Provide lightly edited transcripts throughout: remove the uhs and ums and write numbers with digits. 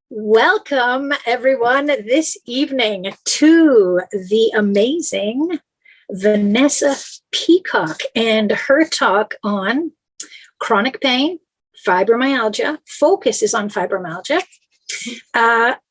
Welcome, everyone, this evening to the amazing Vanessa Peacock and her talk on chronic pain, fibromyalgia. Focus is on fibromyalgia.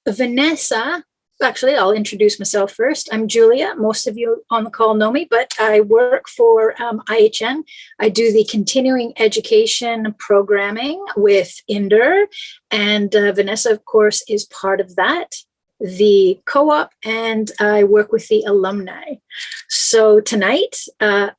Vanessa, actually, I'll introduce myself first. I'm Julia. Most of you on the call know me, but I work for IHN. I do the continuing education programming with INDER, and Vanessa, of course, is part of that, the co-op, and I work with the alumni. So tonight,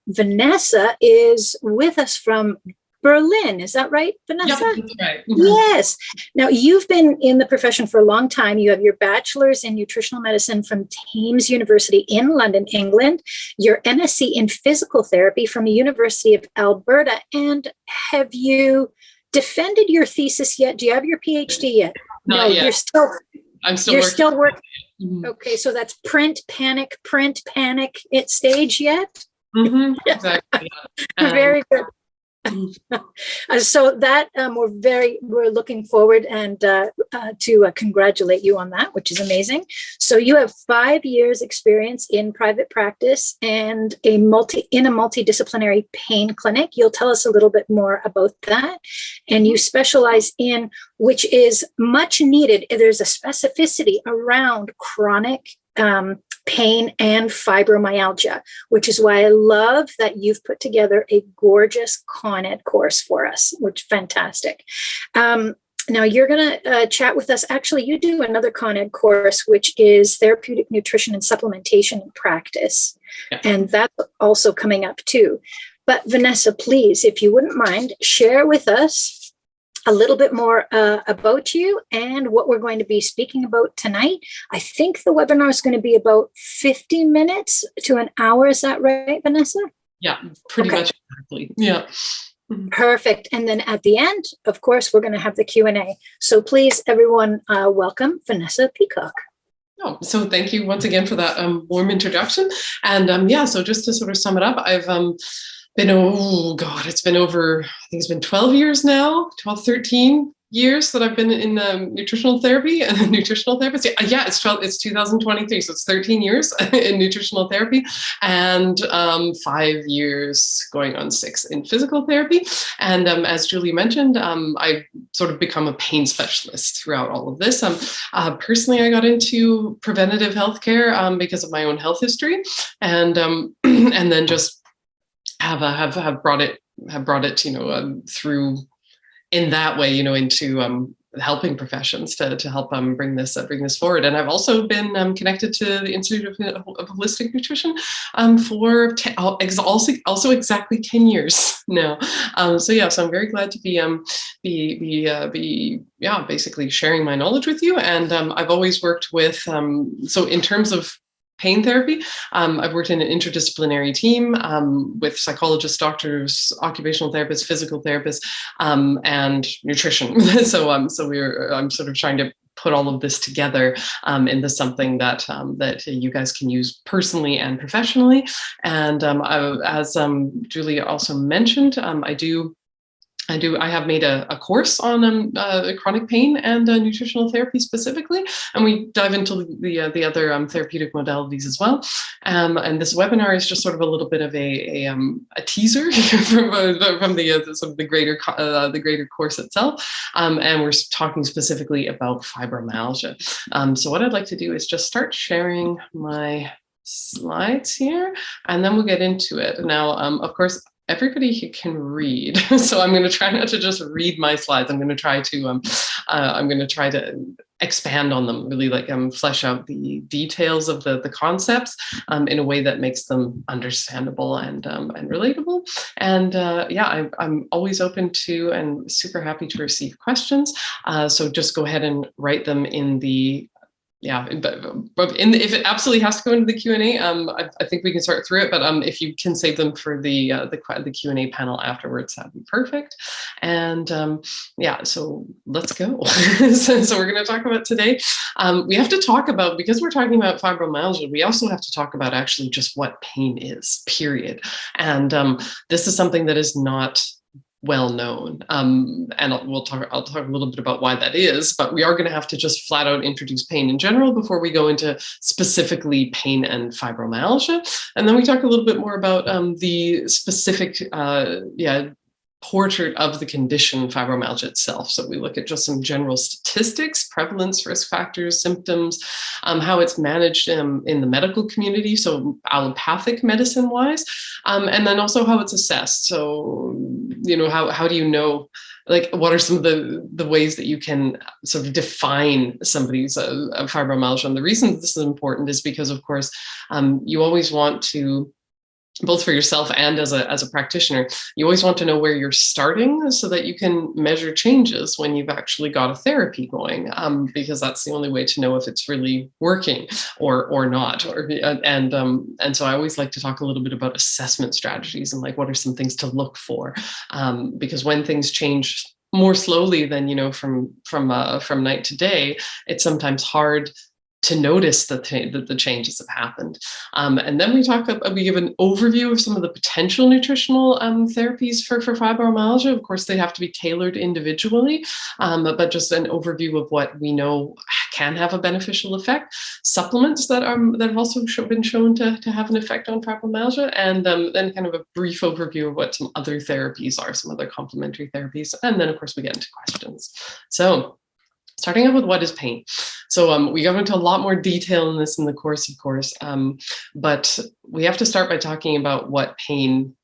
Vanessa is with us from Berlin. Is that right, Vanessa? Yep, that's right. Mm-hmm. Yes. Now, you've been in the profession for a long time. You have your bachelor's in nutritional medicine from Thames University in London, England, your MSc in physical therapy from the University of Alberta. And have you defended your thesis yet? Do you have your PhD yet? Not yet. I'm still working. Mm-hmm. Okay, so that's print panic at stage yet? Mm-hmm, exactly. Very good. So that we're looking forward and to congratulate you on that, which is amazing. So you have 5 years experience in private practice and in a multidisciplinary pain clinic. You'll tell us a little bit more about that. And you specialize in, which is much needed. There's a specificity around chronic pain and fibromyalgia, which is why I love that you've put together a gorgeous Con Ed course for us, which is fantastic. Now you're going to chat with us. Actually, you do another Con Ed course, which is therapeutic nutrition and supplementation in practice. Yeah. And that's also coming up too. But Vanessa, please, if you wouldn't mind, share with us a little bit more about you and what we're going to be speaking about tonight. I think the webinar is going to be about 50 minutes to an hour. Is that right, Vanessa? Yeah, pretty much exactly. Yeah. Perfect. And then at the end, of course, we're going to have the Q&A. So please, everyone, welcome Vanessa Peacock. Oh, so thank you once again for that warm introduction. And so just to sort of sum it up, I've it's been over, I think it's been 12 years now, 13 years that I've been in nutritional therapy and nutritional therapist. Yeah, it's 2023. So it's 13 years in nutritional therapy and 5 years going on 6 in physical therapy. And as Julie mentioned, I sort of become a pain specialist throughout all of this. Personally, I got into preventative healthcare because of my own health history and then just have brought it through in that way into helping professions to help bring this forward. And I've also been connected to the Institute of Holistic Nutrition for also exactly 10 years now. So I'm very glad to be basically sharing my knowledge with you. And I've always worked with so in terms of pain therapy, I've worked in an interdisciplinary team with psychologists, doctors, occupational therapists, physical therapists, and nutrition. So I'm sort of trying to put all of this together into something that you guys can use personally and professionally. And as Julia also mentioned, I have made a course on chronic pain and nutritional therapy specifically, and we dive into the other therapeutic modalities as well. And this webinar is just sort of a little bit of a teaser from the sort of the greater course itself. And we're talking specifically about fibromyalgia. So what I'd like to do is just start sharing my slides here, and then we'll get into it. Now, of course, everybody who can read. So I'm going to try not to just read my slides. I'm going to try to expand on them, really flesh out the details of the concepts in a way that makes them understandable and relatable. And I'm always open to and super happy to receive questions. So just go ahead and write them in the if it absolutely has to go into the Q&A, I think we can sort through it. But if you can save them for the Q&A panel afterwards, that'd be perfect. And so let's go. So we're going to talk about today. We have to talk about, because we're talking about fibromyalgia, we also have to talk about actually just what pain is, period. And this is something that is not well known. And I'll talk a little bit about why that is, but we are going to have to just flat out introduce pain in general before we go into specifically pain and fibromyalgia. And then we talk a little bit more about the specific, portrait of the condition fibromyalgia itself. So we look at just some general statistics, prevalence, risk factors, symptoms, how it's managed in the medical community, so allopathic medicine wise, and then also how it's assessed. So, how do you know, like, what are some of the ways that you can sort of define somebody's fibromyalgia? And the reason this is important is because, of course, you always want to, both for yourself and as a practitioner, you always want to know where you're starting so that you can measure changes when you've actually got a therapy going, because that's the only way to know if it's really working or not. And so I always like to talk a little bit about assessment strategies and like what are some things to look for, because when things change more slowly than from night to day, it's sometimes hard to notice that the changes have happened. And then we give an overview of some of the potential nutritional therapies for fibromyalgia. Of course, they have to be tailored individually, but just an overview of what we know can have a beneficial effect. Supplements that have also been shown to have an effect on fibromyalgia, and then kind of a brief overview of what some other therapies are, some other complementary therapies. And then, of course, we get into questions. So, starting out with what is pain. So we go into a lot more detail in this in the course, of course, but we have to start by talking about what pain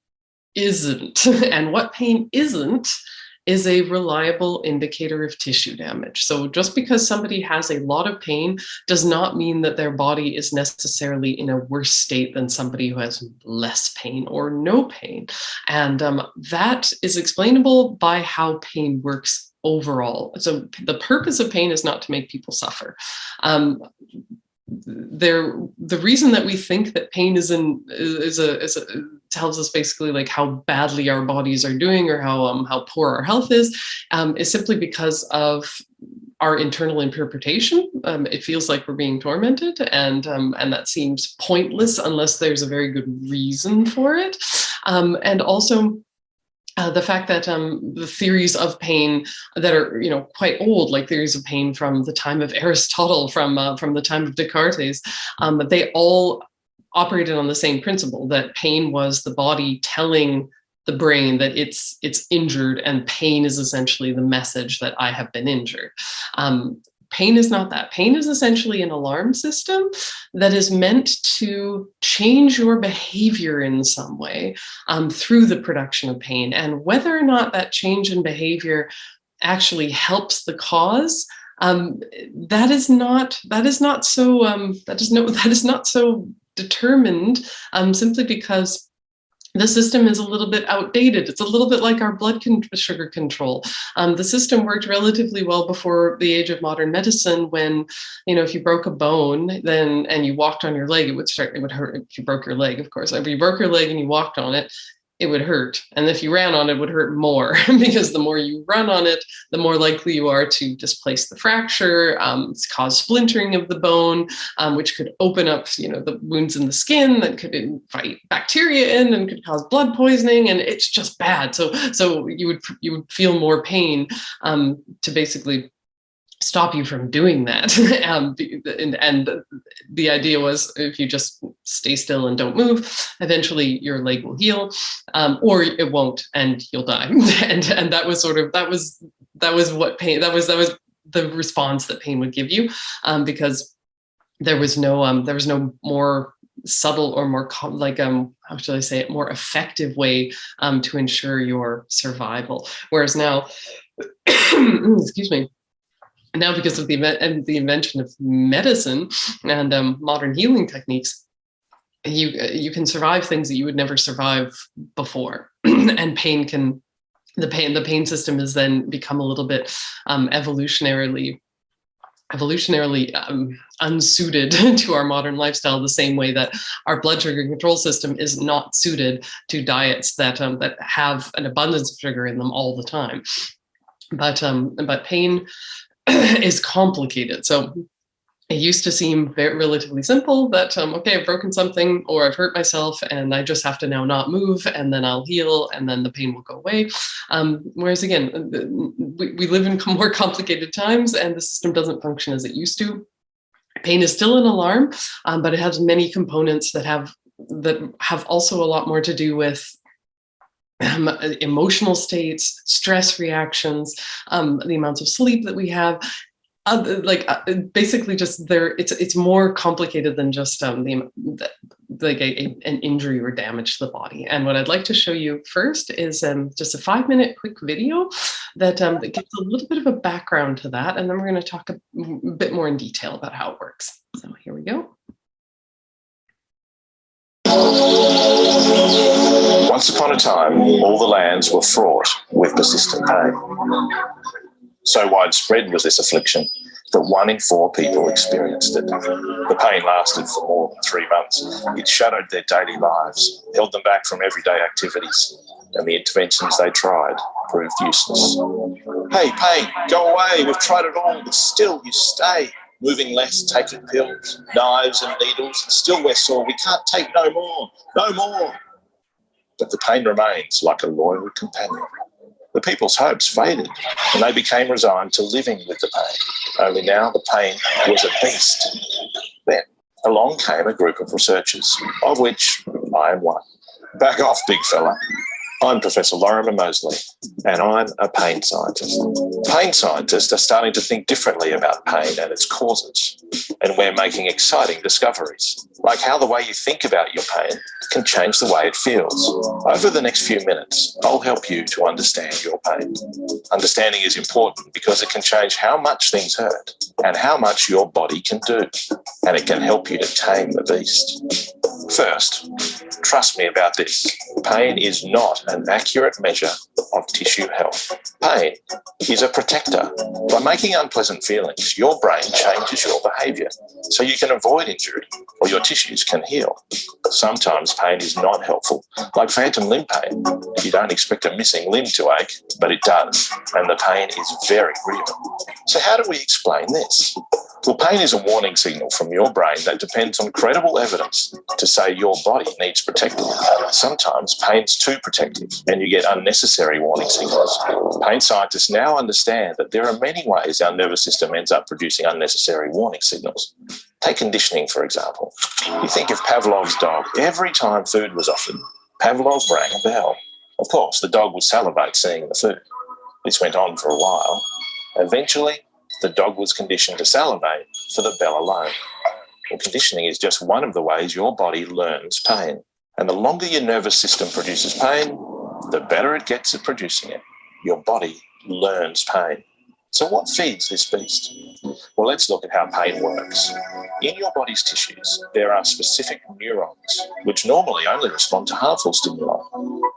isn't. And what pain isn't is a reliable indicator of tissue damage. So just because somebody has a lot of pain does not mean that their body is necessarily in a worse state than somebody who has less pain or no pain. And that is explainable by how pain works overall. So the purpose of pain is not to make people suffer. The reason that we think that pain tells us basically like how badly our bodies are doing or how poor our health is simply because of our internal interpretation. It feels like we're being tormented, and that seems pointless unless there's a very good reason for it. And also, the fact that the theories of pain that are quite old, like theories of pain from the time of Aristotle, from the time of Descartes, they all operated on the same principle, that pain was the body telling the brain that it's injured, and pain is essentially the message that I have been injured. Pain is not that. Pain is essentially an alarm system that is meant to change your behavior in some way through the production of pain. And whether or not that change in behavior actually helps the cause, that is not so determined, simply because the system is a little bit outdated. It's a little bit like our blood sugar control. The system worked relatively well before the age of modern medicine, when, if you broke a bone and you walked on your leg, it would hurt. If you broke your leg, of course. If you broke your leg and you walked on it, it would hurt. And if you ran on it, it would hurt more, because the more you run on it, the more likely you are to displace the fracture, cause splintering of the bone, which could open up, the wounds in the skin that could invite bacteria in and could cause blood poisoning. And it's just bad. So you would feel more pain to basically stop you from doing that. And the idea was, if you just stay still and don't move, eventually your leg will heal, or it won't, and you'll die. And that was what pain, that was the response that pain would give you, because there was no more subtle or more how should I say it, more effective way to ensure your survival. Whereas now, excuse me. Now, because of the invention of medicine and modern healing techniques, you can survive things that you would never survive before, and the pain system has then become a little bit evolutionarily unsuited to our modern lifestyle, the same way that our blood sugar control system is not suited to diets that have an abundance of sugar in them all the time. But pain is complicated. So it used to seem relatively simple that, okay, I've broken something or I've hurt myself and I just have to now not move and then I'll heal and then the pain will go away. Whereas again, we live in more complicated times and the system doesn't function as it used to. Pain is still an alarm, but it has many components that have also a lot more to do with emotional states, stress reactions, the amounts of sleep that we have. Basically just it's more complicated than just an injury or damage to the body. And what I'd like to show you first is just a 5-minute quick video that gives a little bit of a background to that, and then we're going to talk a bit more in detail about how it works. So here we go. Once upon a time, all the lands were fraught with persistent pain. So widespread was this affliction that 1 in 4 people experienced it. The pain lasted for more than 3 months. It shadowed their daily lives, held them back from everyday activities, and the interventions they tried proved useless. Hey, pain, go away. We've tried it all, but still you stay. Moving less, taking pills, knives and needles, and still we're sore. We can't take no more, no more. But the pain remains like a loyal companion. The people's hopes faded and they became resigned to living with the pain. Only now the pain was a beast. Then along came a group of researchers, of which I am one. Back off, big fella. I'm Professor Lorimer Mosley, and I'm a pain scientist. Pain scientists are starting to think differently about pain and its causes, and we're making exciting discoveries, like how the way you think about your pain can change the way it feels. Over the next few minutes, I'll help you to understand your pain. Understanding is important because it can change how much things hurt and how much your body can do, and it can help you to tame the beast. First, trust me about this. Pain is not an accurate measure of tissue health. Pain is a protector. By making unpleasant feelings, your brain changes your behaviour so you can avoid injury or your tissues can heal. Sometimes pain is not helpful, like phantom limb pain. You don't expect a missing limb to ache, but it does, and the pain is very real. So how do we explain this? Well, pain is a warning signal from your brain that depends on credible evidence to say your body needs protecting. Sometimes pain's too protective and you get unnecessary warning signals. Pain scientists now understand that there are many ways our nervous system ends up producing unnecessary warning signals. Take conditioning, for example. You think of Pavlov's dog. Every time food was offered, Pavlov rang a bell. Of course, the dog would salivate seeing the food. This went on for a while. Eventually, the dog was conditioned to salivate for the bell alone. Well, conditioning is just one of the ways your body learns pain. And the longer your nervous system produces pain, the better it gets at producing it. Your body learns pain. So what feeds this beast? Well, let's look at how pain works. In your body's tissues, there are specific neurons which normally only respond to harmful stimuli,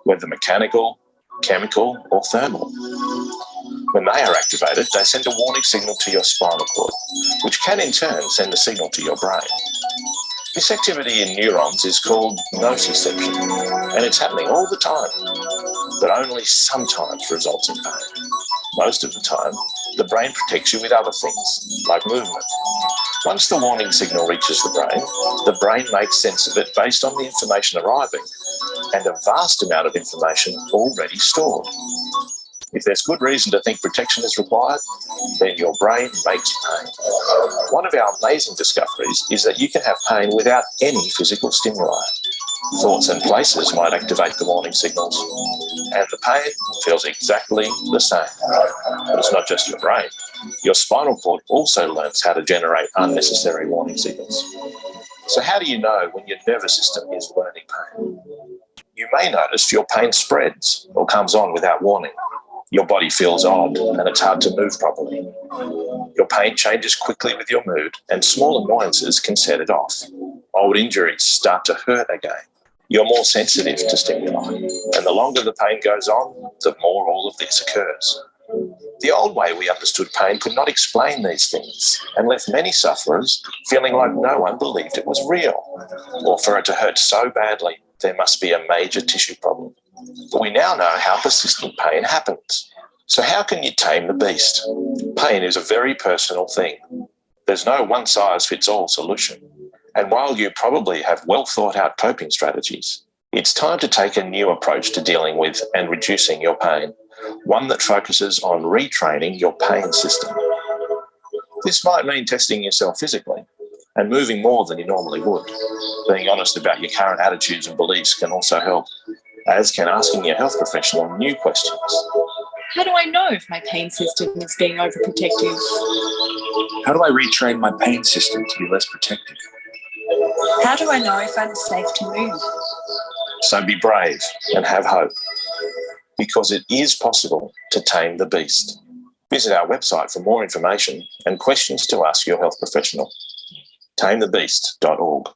whether mechanical, chemical, or thermal. When they are activated, they send a warning signal to your spinal cord, which can in turn send a signal to your brain. This activity in neurons is called nociception, and it's happening all the time, but only sometimes results in pain. Most of the time, the brain protects you with other things, like movement. Once the warning signal reaches the brain makes sense of it based on the information arriving and a vast amount of information already stored. If there's good reason to think protection is required, then your brain makes pain. One of our amazing discoveries is that you can have pain without any physical stimuli. Thoughts and places might activate the warning signals, and the pain feels exactly the same. But it's not just your brain. Your spinal cord also learns how to generate unnecessary warning signals. So how do you know when your nervous system is learning pain? You may notice your pain spreads or comes on without warning. Your body feels odd and it's hard to move properly. Your pain changes quickly with your mood and small annoyances can set it off. Old injuries start to hurt again. You're more sensitive to stimuli, and the longer the pain goes on, the more all of this occurs. The old way we understood pain could not explain these things and left many sufferers feeling like no one believed it was real, or for it to hurt so badly, there must be a major tissue problem. But we now know how persistent pain happens. So how can you tame the beast? Pain is a very personal thing. There's no one-size-fits-all solution. And while you probably have well-thought-out coping strategies, it's time to take a new approach to dealing with and reducing your pain, one that focuses on retraining your pain system. This might mean testing yourself physically and moving more than you normally would. Being honest about your current attitudes and beliefs can also help, as can asking your health professional new questions. How do I know if my pain system is being overprotective? How do I retrain my pain system to be less protective? How do I know if I'm safe to move? So be brave and have hope, because it is possible to tame the beast. Visit our website for more information and questions to ask your health professional. tamethebeast.org.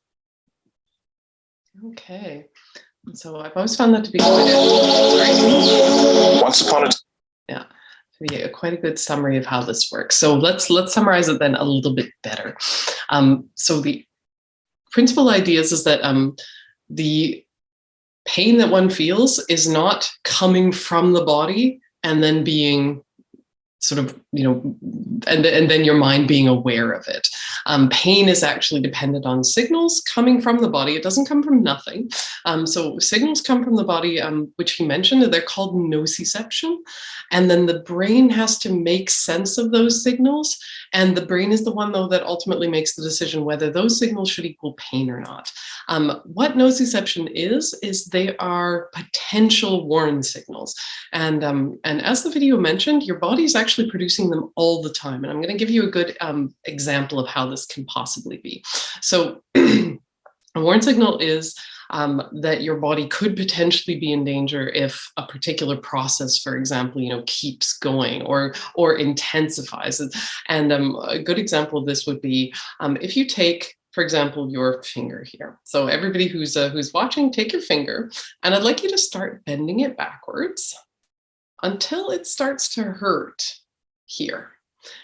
Okay. So I've always found that to be Once upon a to be quite a good summary of how this works. So let's summarize it then a little bit better. So the principal ideas is that the pain that one feels is not coming from the body and then being sort of, and then your mind being aware of it. Pain is actually dependent on signals coming from the body. It doesn't come from nothing. So signals come from the body, which he mentioned, they're called nociception. And then the brain has to make sense of those signals. And the brain is the one, though, that ultimately makes the decision whether those signals should equal pain or not. What nociception is they are potential warning signals. And as the video mentioned, your body is actually producing them all the time. And I'm going to give you a good example of how this can possibly be. So a warning signal is that your body could potentially be in danger if a particular process, for example, keeps going or intensifies. And a good example of this would be if you take, for example, your finger here. So everybody who's watching, take your finger, and I'd like you to start bending it backwards until it starts to hurt here.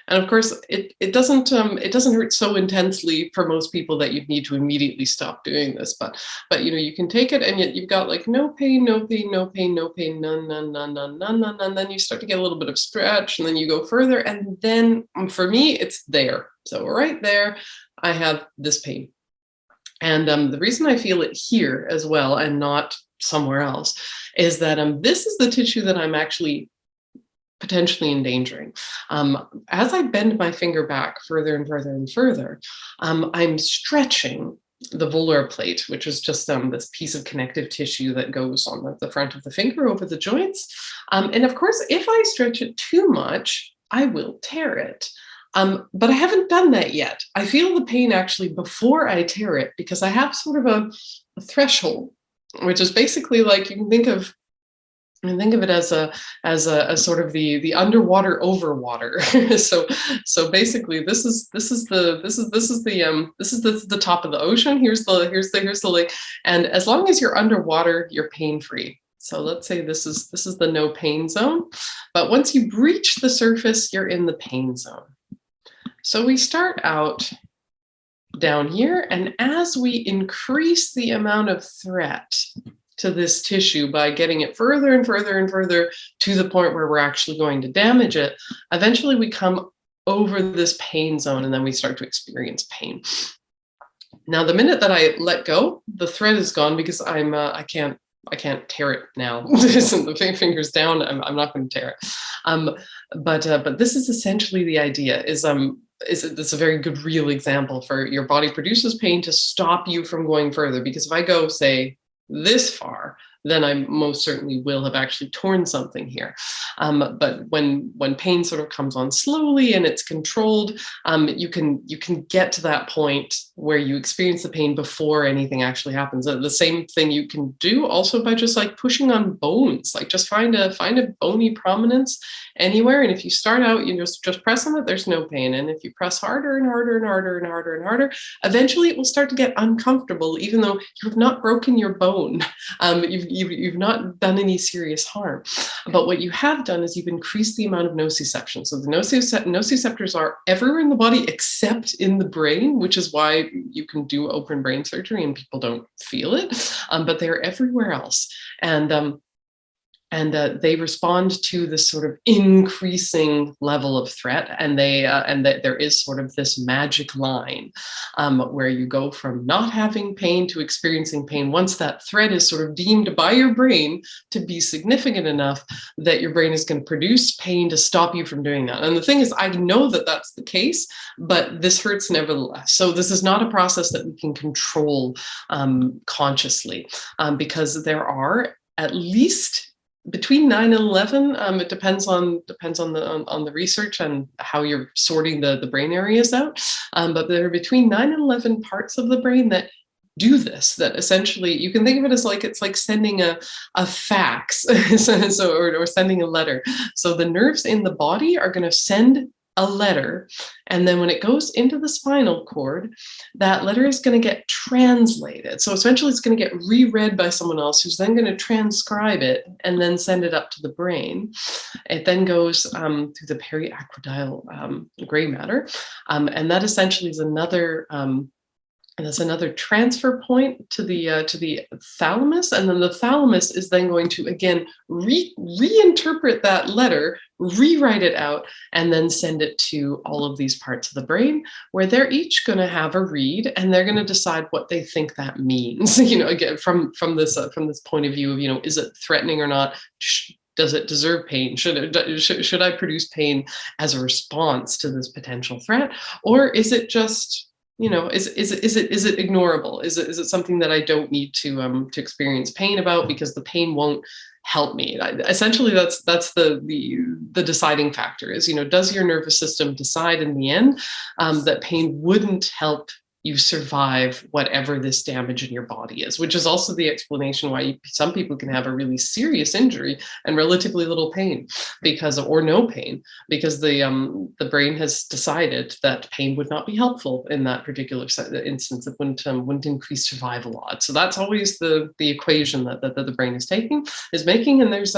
And of course, it doesn't hurt so intensely for most people that you'd need to immediately stop doing this. But you can take it, and yet you've got like no pain, no pain, no pain, no pain, none, none, none, none, none, none, and then you start to get a little bit of stretch, and then you go further, and then for me, it's there. So right there, I have this pain, and the reason I feel it here as well and not somewhere else is that this is the tissue that I'm actually potentially endangering. As I bend my finger back further and further and further, I'm stretching the volar plate, which is just this piece of connective tissue that goes on the front of the finger over the joints. And of course, if I stretch it too much, I will tear it. But I haven't done that yet. I feel the pain actually before I tear it because I have sort of a threshold, which is basically like you can think of it as a sort of the underwater over water. so basically this is the top of the ocean. Here's the lake, and as long as you're underwater, you're pain free. So let's say this is the no pain zone, but once you breach the surface, you're in the pain zone. So we start out down here, and as we increase the amount of threat to this tissue by getting it further and further and further to the point where we're actually going to damage it, eventually we come over this pain zone, and then we start to experience pain. Now, the minute that I let go, the thread is gone because I can't tear it now. The finger's down. I'm not going to tear it. But this is essentially the idea. It's a very good real example for your body produces pain to stop you from going further. Because if I go, say, this far, then I most certainly will have actually torn something here. But when pain sort of comes on slowly and it's controlled, you can get to that point where you experience the pain before anything actually happens. The same thing you can do also by just like pushing on bones, like just find a bony prominence anywhere. And if you start out, you just press on it, there's no pain. And if you press harder and harder and harder and harder and harder, eventually it will start to get uncomfortable, even though you have not broken your bone. You've not done any serious harm. But what you have done is you've increased the amount of nociception. So the nociceptors are everywhere in the body except in the brain, which is why you can do open brain surgery and people don't feel it, but they're everywhere else. And and they respond to this sort of increasing level of threat, and that there is sort of this magic line where you go from not having pain to experiencing pain once that threat is sort of deemed by your brain to be significant enough that your brain is going to produce pain to stop you from doing that. And the thing is, I know that that's the case, but this hurts nevertheless. So this is not a process that we can control consciously, because there are at least between 9 and 11. It depends on the research and how you're sorting the brain areas out. But there are between 9 and 11 parts of the brain that do this, that essentially you can think of it as like, it's like sending a fax or sending a letter. So the nerves in the body are going to send a letter, and then when it goes into the spinal cord, that letter is going to get translated. So essentially it's going to get reread by someone else, who's then going to transcribe it and then send it up to the brain. It then goes through the periaqueductal gray matter, and that essentially is another and that's another transfer point to the thalamus, and then the thalamus is then going to again reinterpret that letter, rewrite it out, and then send it to all of these parts of the brain, where they're each going to have a read, and they're going to decide what they think that means. Again, from this point of view of, is it threatening or not? Does it deserve pain? Should I produce pain as a response to this potential threat, or is it just, is it ignorable? Is it something that I don't need to experience pain about, because the pain won't help me? Essentially, that's the deciding factor is, does your nervous system decide in the end that pain wouldn't help you survive whatever this damage in your body is, which is also the explanation why some people can have a really serious injury and relatively little pain, or no pain, because the brain has decided that pain would not be helpful in that particular instance. It wouldn't increase survival odds. So that's always the equation that the brain is making, and there's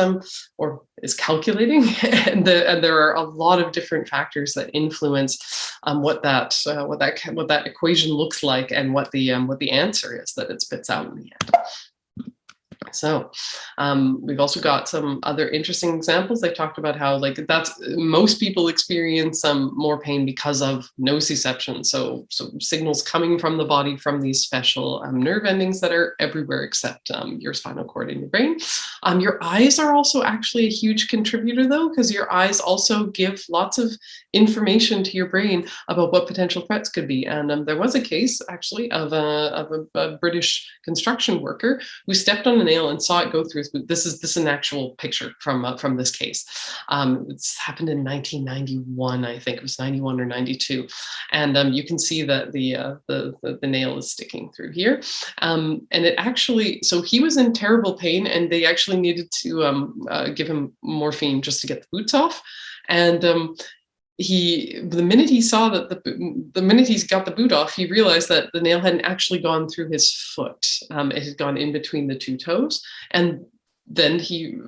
or is calculating, and there are a lot of different factors that influence what that equation looks like, and what the answer is that it spits out in the end. So we've also got some other interesting examples. They talked about how most people experience more pain because of nociception. So signals coming from the body from these special nerve endings that are everywhere except your spinal cord and your brain. Your eyes are also actually a huge contributor, though, because your eyes also give lots of information to your brain about what potential threats could be. And there was a case actually of a British construction worker who stepped on a nail and saw it go through his boot. This is an actual picture from this case. It's happened in 1991, I think it was 91 or 92, and you can see that the nail is sticking through here, and it actually. So he was in terrible pain, and they actually needed to give him morphine just to get the boots off, and. The minute he saw that the minute he got the boot off, he realized that the nail hadn't actually gone through his foot. It had gone in between the two toes, and then he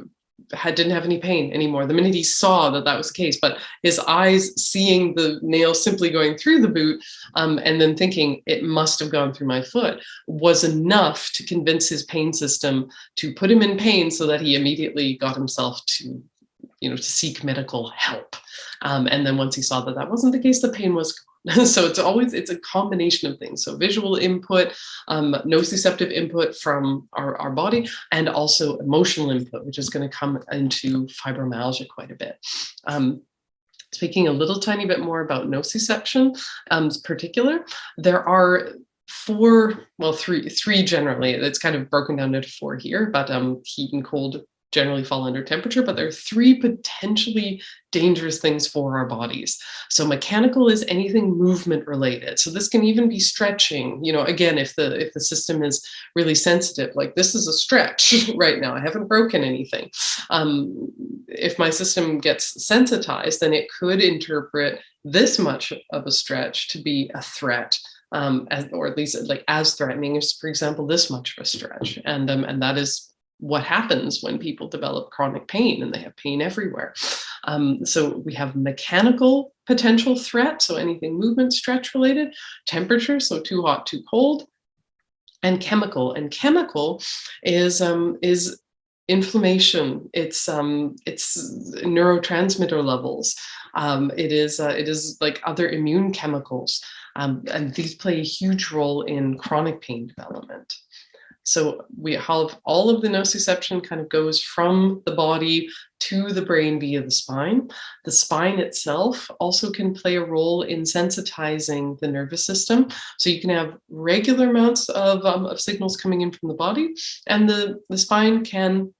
didn't have any pain anymore the minute he saw that was the case. But his eyes seeing the nail simply going through the boot, and then thinking it must have gone through my foot, was enough to convince his pain system to put him in pain, so that he immediately got himself to seek medical help. And then once he saw that wasn't the case, the pain was gone. So it's a combination of things. So visual input, nociceptive input from our body, and also emotional input, which is going to come into fibromyalgia quite a bit. Speaking a little tiny bit more about nociception in particular, there are three generally. It's kind of broken down into four here, but heat and cold generally fall under temperature, but there are three potentially dangerous things for our bodies. So mechanical is anything movement related. So this can even be stretching. Again, if the system is really sensitive, like this is a stretch right now, I haven't broken anything. If my system gets sensitized, then it could interpret this much of a stretch to be a threat. Or at least as threatening as, for example, this much of a stretch. And that is what happens when people develop chronic pain, and they have pain everywhere. So we have mechanical potential threat, so anything movement, stretch related, temperature, so too hot, too cold, and chemical. And chemical is inflammation, it's neurotransmitter levels, it is like other immune chemicals, and these play a huge role in chronic pain development. So we have all of the nociception kind of goes from the body to the brain via the spine. The spine itself also can play a role in sensitizing the nervous system. So you can have regular amounts of signals coming in from the body, and the spine can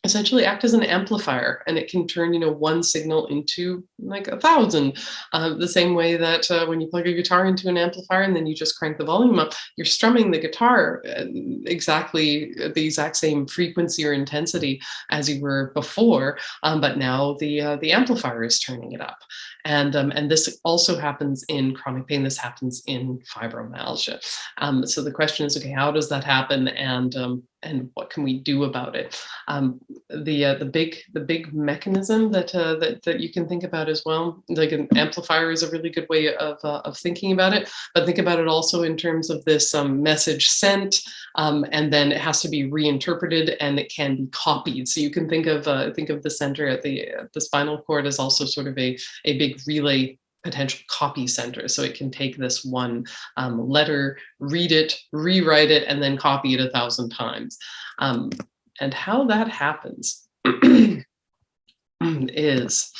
essentially act as an amplifier, and it can turn, one signal into like 1,000. The same way that when you plug a guitar into an amplifier and then you just crank the volume up, you're strumming the guitar exactly the exact same frequency or intensity as you were before, but now the amplifier is turning it up. And this also happens in chronic pain. This happens in fibromyalgia. So the question is, okay, how does that happen, and what can we do about it? The big mechanism that you can think about as well, like an amplifier is a really good way of thinking about it, but think about it also in terms of this message sent, and then it has to be reinterpreted and it can be copied. So you can think of the center at the spinal cord as also sort of a big relay potential copy center. So it can take this one letter, read it, rewrite it, and then copy it 1,000 times. And how that happens is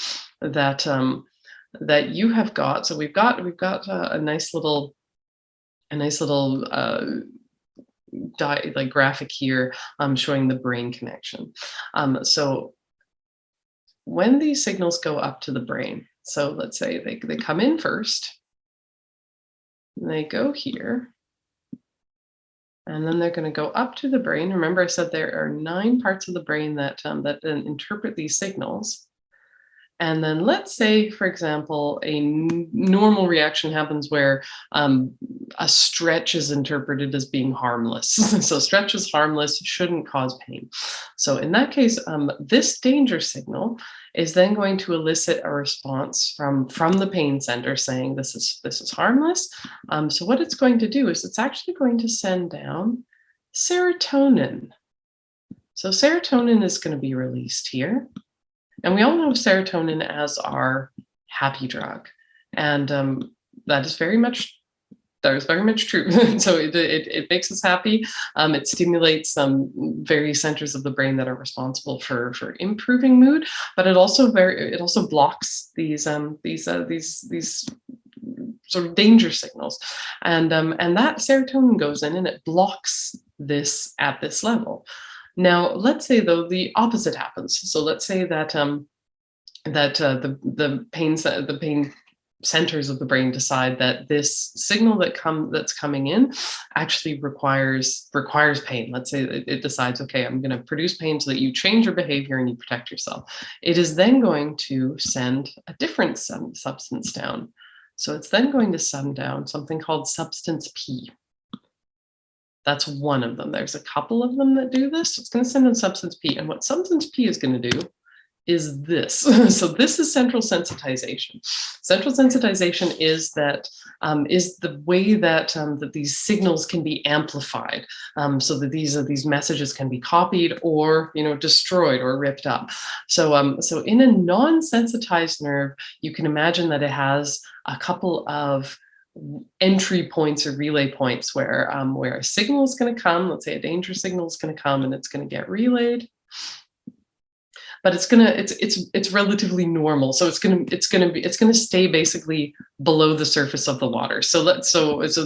that you have got, so we've got a nice little like graphic here showing the brain connection. So when these signals go up to the brain, so let's say they come in first, and they go here, and then they're going to go up to the brain. Remember, I said there are 9 parts of the brain that then interpret these signals. And then let's say, for example, a normal reaction happens where a stretch is interpreted as being harmless. So stretch is harmless, shouldn't cause pain. So in that case, this danger signal is then going to elicit a response from the pain center saying this is harmless. So what it's going to do is it's actually going to send down serotonin. So serotonin is going to be released here. And we all know serotonin as our happy drug, and that is very much true. So it makes us happy. It stimulates some various centers of the brain that are responsible for improving mood, but it also blocks these sort of danger signals, and that serotonin goes in and it blocks this at this level. Now, let's say though the opposite happens. So let's say that the pain centers of the brain decide that this signal that's coming in actually requires pain. Let's say it decides, okay, I'm going to produce pain so that you change your behavior and you protect yourself. It is then going to send a different substance down. So it's then going to send down something called substance P. That's one of them. There's a couple of them that do this. It's going to send in substance P. And what substance P is going to do is this. So this is central sensitization. Central sensitization is the way that these signals can be amplified, so that these messages can be copied or destroyed or ripped up. So in a non-sensitized nerve, you can imagine that it has a couple of entry points or relay points where a signal is going to come. Let's say a danger signal is going to come and it's going to get relayed, but it's relatively normal. So it's going to stay basically below the surface of the water. So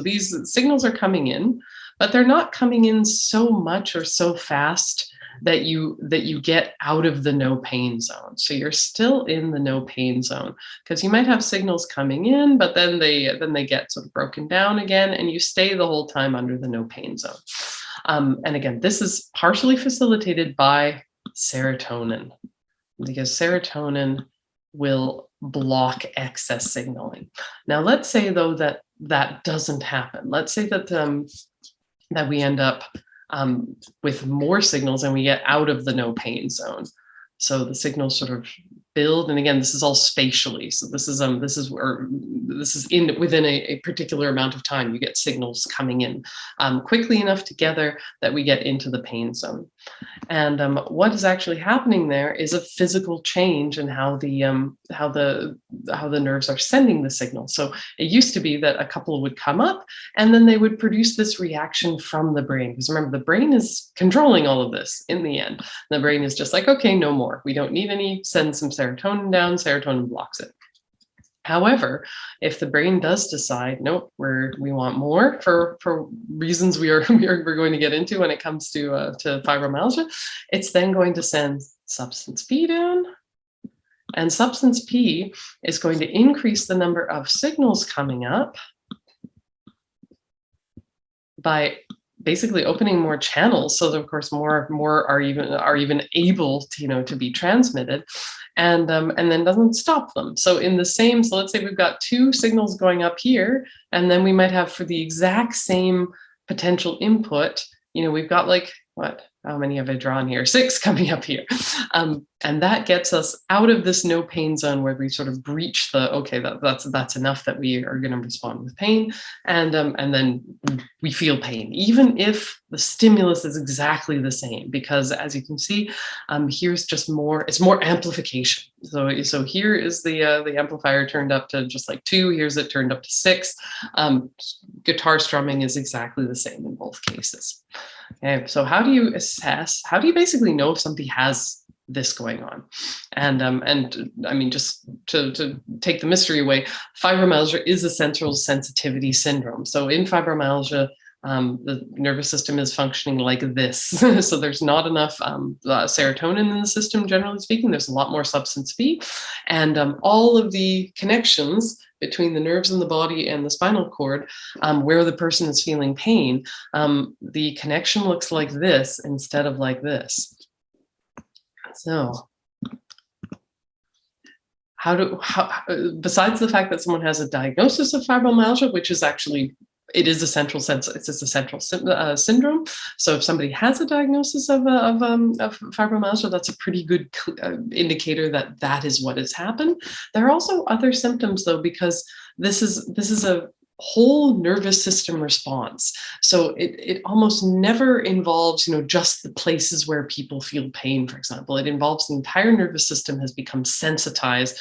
these signals are coming in, but they're not coming in so much or so fast that you get out of the no pain zone. So you're still in the no pain zone, because you might have signals coming in, but then they get sort of broken down again, and you stay the whole time under the no pain zone. And again, this is partially facilitated by serotonin, because serotonin will block excess signaling. Now, let's say though that doesn't happen. Let's say that we end up with more signals and we get out of the no pain zone. So the signals sort of build, and again, this is all spatially. So this is within a particular amount of time. You get signals coming in quickly enough together that we get into the pain zone. And what is actually happening there is a physical change in how the nerves are sending the signal. So it used to be that a couple would come up and then they would produce this reaction from the brain. Because remember, the brain is controlling all of this in the end. The brain is just like, okay, no more. We don't need any. Send some serotonin down. Serotonin blocks it. However, if the brain does decide, nope, we want more for reasons we're going to get into when it comes to fibromyalgia, it's then going to send substance P down, and substance P is going to increase the number of signals coming up by basically opening more channels, so that of course more are even able to, to be transmitted, and then doesn't stop them. So so let's say we've got two signals going up here, and then we might have, for the exact same potential input, we've got like, how many have I drawn here? 6 coming up here. And that gets us out of this no pain zone where we sort of breach that's enough that we are going to respond with pain. And then we feel pain, even if the stimulus is exactly the same, because as you can see, here's just it's more amplification. So here is the amplifier turned up to just like 2, here's it turned up to 6. Guitar strumming is exactly the same in both cases. Okay, so how do you basically know if somebody has this going on? And I mean, just to take the mystery away, fibromyalgia is a central sensitivity syndrome. So in fibromyalgia, the nervous system is functioning like this. So there's not enough serotonin in the system, generally speaking. There's a lot more substance P, and all of the connections between the nerves in the body and the spinal cord, where the person is feeling pain, the connection looks like this instead of like this. So besides the fact that someone has a diagnosis of fibromyalgia, which is actually, it's a central syndrome. So if somebody has a diagnosis of fibromyalgia, that's a pretty good indicator that is what has happened. There are also other symptoms, though, because this is a whole nervous system response. So it almost never involves, just the places where people feel pain, for example. It involves the entire nervous system has become sensitized,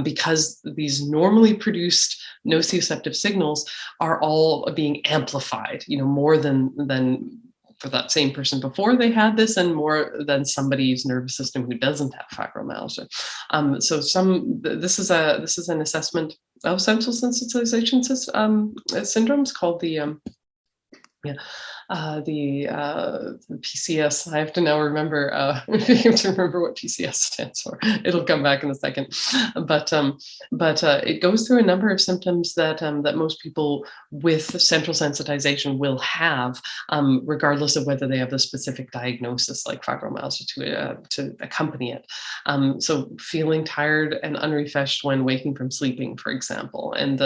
because these normally produced nociceptive signals are all being amplified, more than for that same person before they had this, and more than somebody's nervous system who doesn't have fibromyalgia. So this is an assessment of central sensitization syndromes called the PCS. I have to now remember. I have to remember what PCS stands for. It'll come back in a second. But it goes through a number of symptoms that most people with central sensitization will have, regardless of whether they have a specific diagnosis like fibromyalgia to accompany it. So feeling tired and unrefreshed when waking from sleeping, for example, and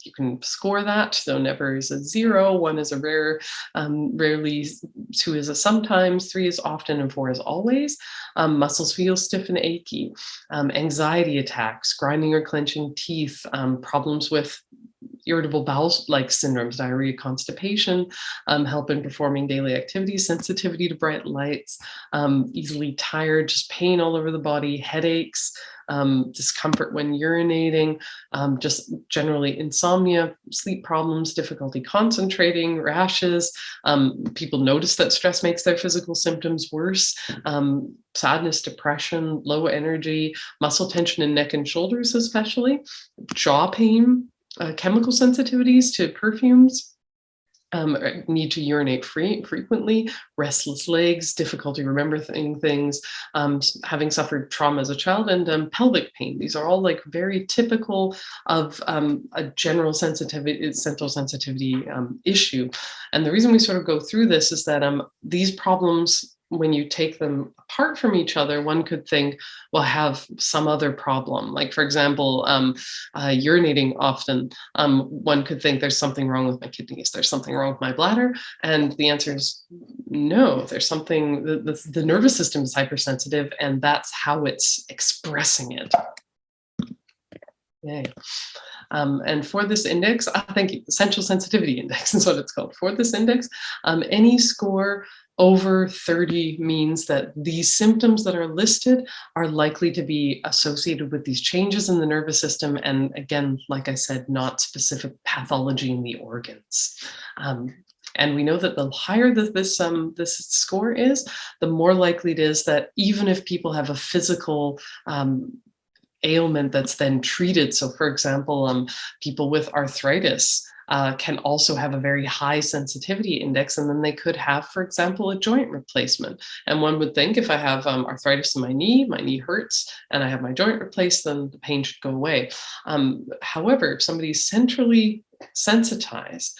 you can score that. So never is a 0, 1 is a rare. Rarely, 2 is a sometimes, 3 is often, and 4 is always. Muscles feel stiff and achy. Anxiety attacks, grinding or clenching teeth, problems with irritable bowel-like syndromes, diarrhea, constipation, help in performing daily activities, sensitivity to bright lights, easily tired, just pain all over the body, headaches, discomfort when urinating, just generally insomnia, sleep problems, difficulty concentrating, rashes. People notice that stress makes their physical symptoms worse. Sadness, depression, low energy, muscle tension in neck and shoulders especially, jaw pain, chemical sensitivities to perfumes, need to urinate frequently, restless legs, difficulty remembering things, having suffered trauma as a child, and pelvic pain. These are all like very typical of a general central sensitivity issue. And the reason we sort of go through this is that these problems, when you take them apart from each other, one could think, well, have some other problem. Like, for example, urinating often, one could think there's something wrong with my kidneys, there's something wrong with my bladder. And the answer is no, there's something, the nervous system is hypersensitive, and that's how it's expressing it. Yeah. And for this index, thank you, Essential Sensitivity Index is what it's called. For this index, any score over 30 means that these symptoms that are listed are likely to be associated with these changes in the nervous system. And again, like I said, not specific pathology in the organs. And we know that the higher this score is, the more likely it is that even if people have a physical ailment that's then treated. So for example, people with arthritis can also have a very high sensitivity index, and then they could have, for example, a joint replacement. And one would think if I have arthritis in my knee hurts, and I have my joint replaced, then the pain should go away. However, if somebody's centrally sensitized,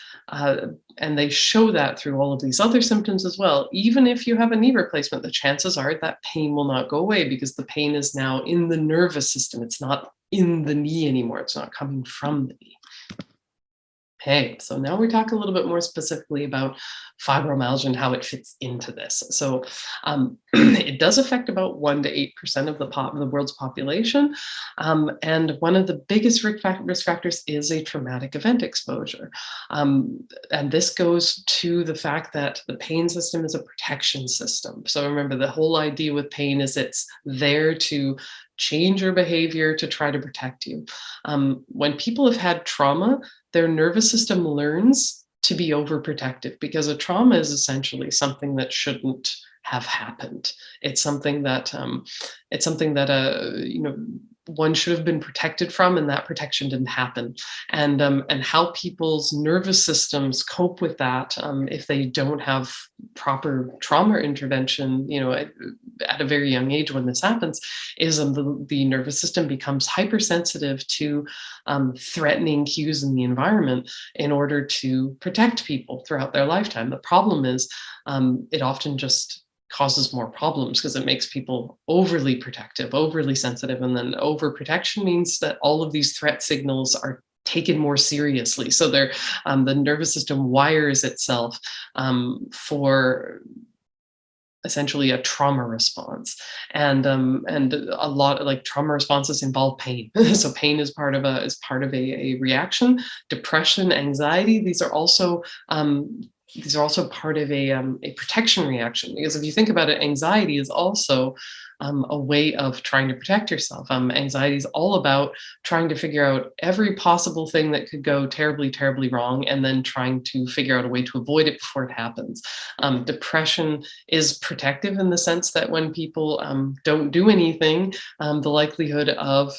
and they show that through all of these other symptoms as well, even if you have a knee replacement, the chances are that pain will not go away because the pain is now in the nervous system. It's not in the knee anymore. It's not coming from the knee. Okay, so now we talk a little bit more specifically about fibromyalgia and how it fits into this. So it does affect about 1 to 8% of the world's population. And one of the biggest risk factors is a traumatic event exposure. And this goes to the fact that the pain system is a protection system. So remember, the whole idea with pain is it's there to change your behavior to try to protect you. When people have had trauma, their nervous system learns to be overprotective because a trauma is essentially something that shouldn't have happened. It's something that one should have been protected from, and that protection didn't happen. And how people's nervous systems cope with that, if they don't have proper trauma intervention, at a very young age when this happens, is the nervous system becomes hypersensitive to threatening cues in the environment in order to protect people throughout their lifetime. The problem is it often just causes more problems because it makes people overly protective, overly sensitive, and then overprotection means that all of these threat signals are taken more seriously. So the nervous system wires itself for essentially a trauma response, and a lot of trauma responses involve pain. So pain is part of a reaction. Depression, anxiety, these are also part of a protection reaction, because if you think about it, anxiety is also a way of trying to protect yourself. Anxiety is all about trying to figure out every possible thing that could go terribly, terribly wrong, and then trying to figure out a way to avoid it before it happens. Depression is protective in the sense that when people don't do anything, the likelihood of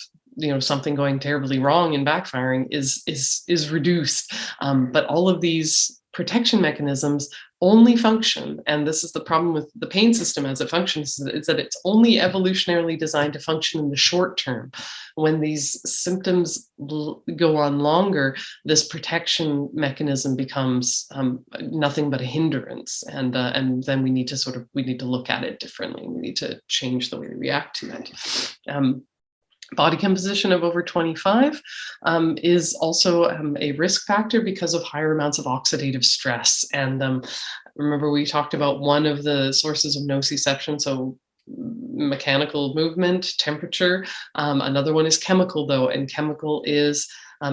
something going terribly wrong and backfiring is reduced. But all of these protection mechanisms only function, and this is the problem with the pain system as it functions, is that it's only evolutionarily designed to function in the short term. When these symptoms go on longer, this protection mechanism becomes nothing but a hindrance, and then we need to look at it differently. We need to change the way we react to it. Body composition of over 25 is also a risk factor because of higher amounts of oxidative stress. And remember, we talked about one of the sources of nociception, so mechanical movement, temperature. Another one is chemical, though, and chemical is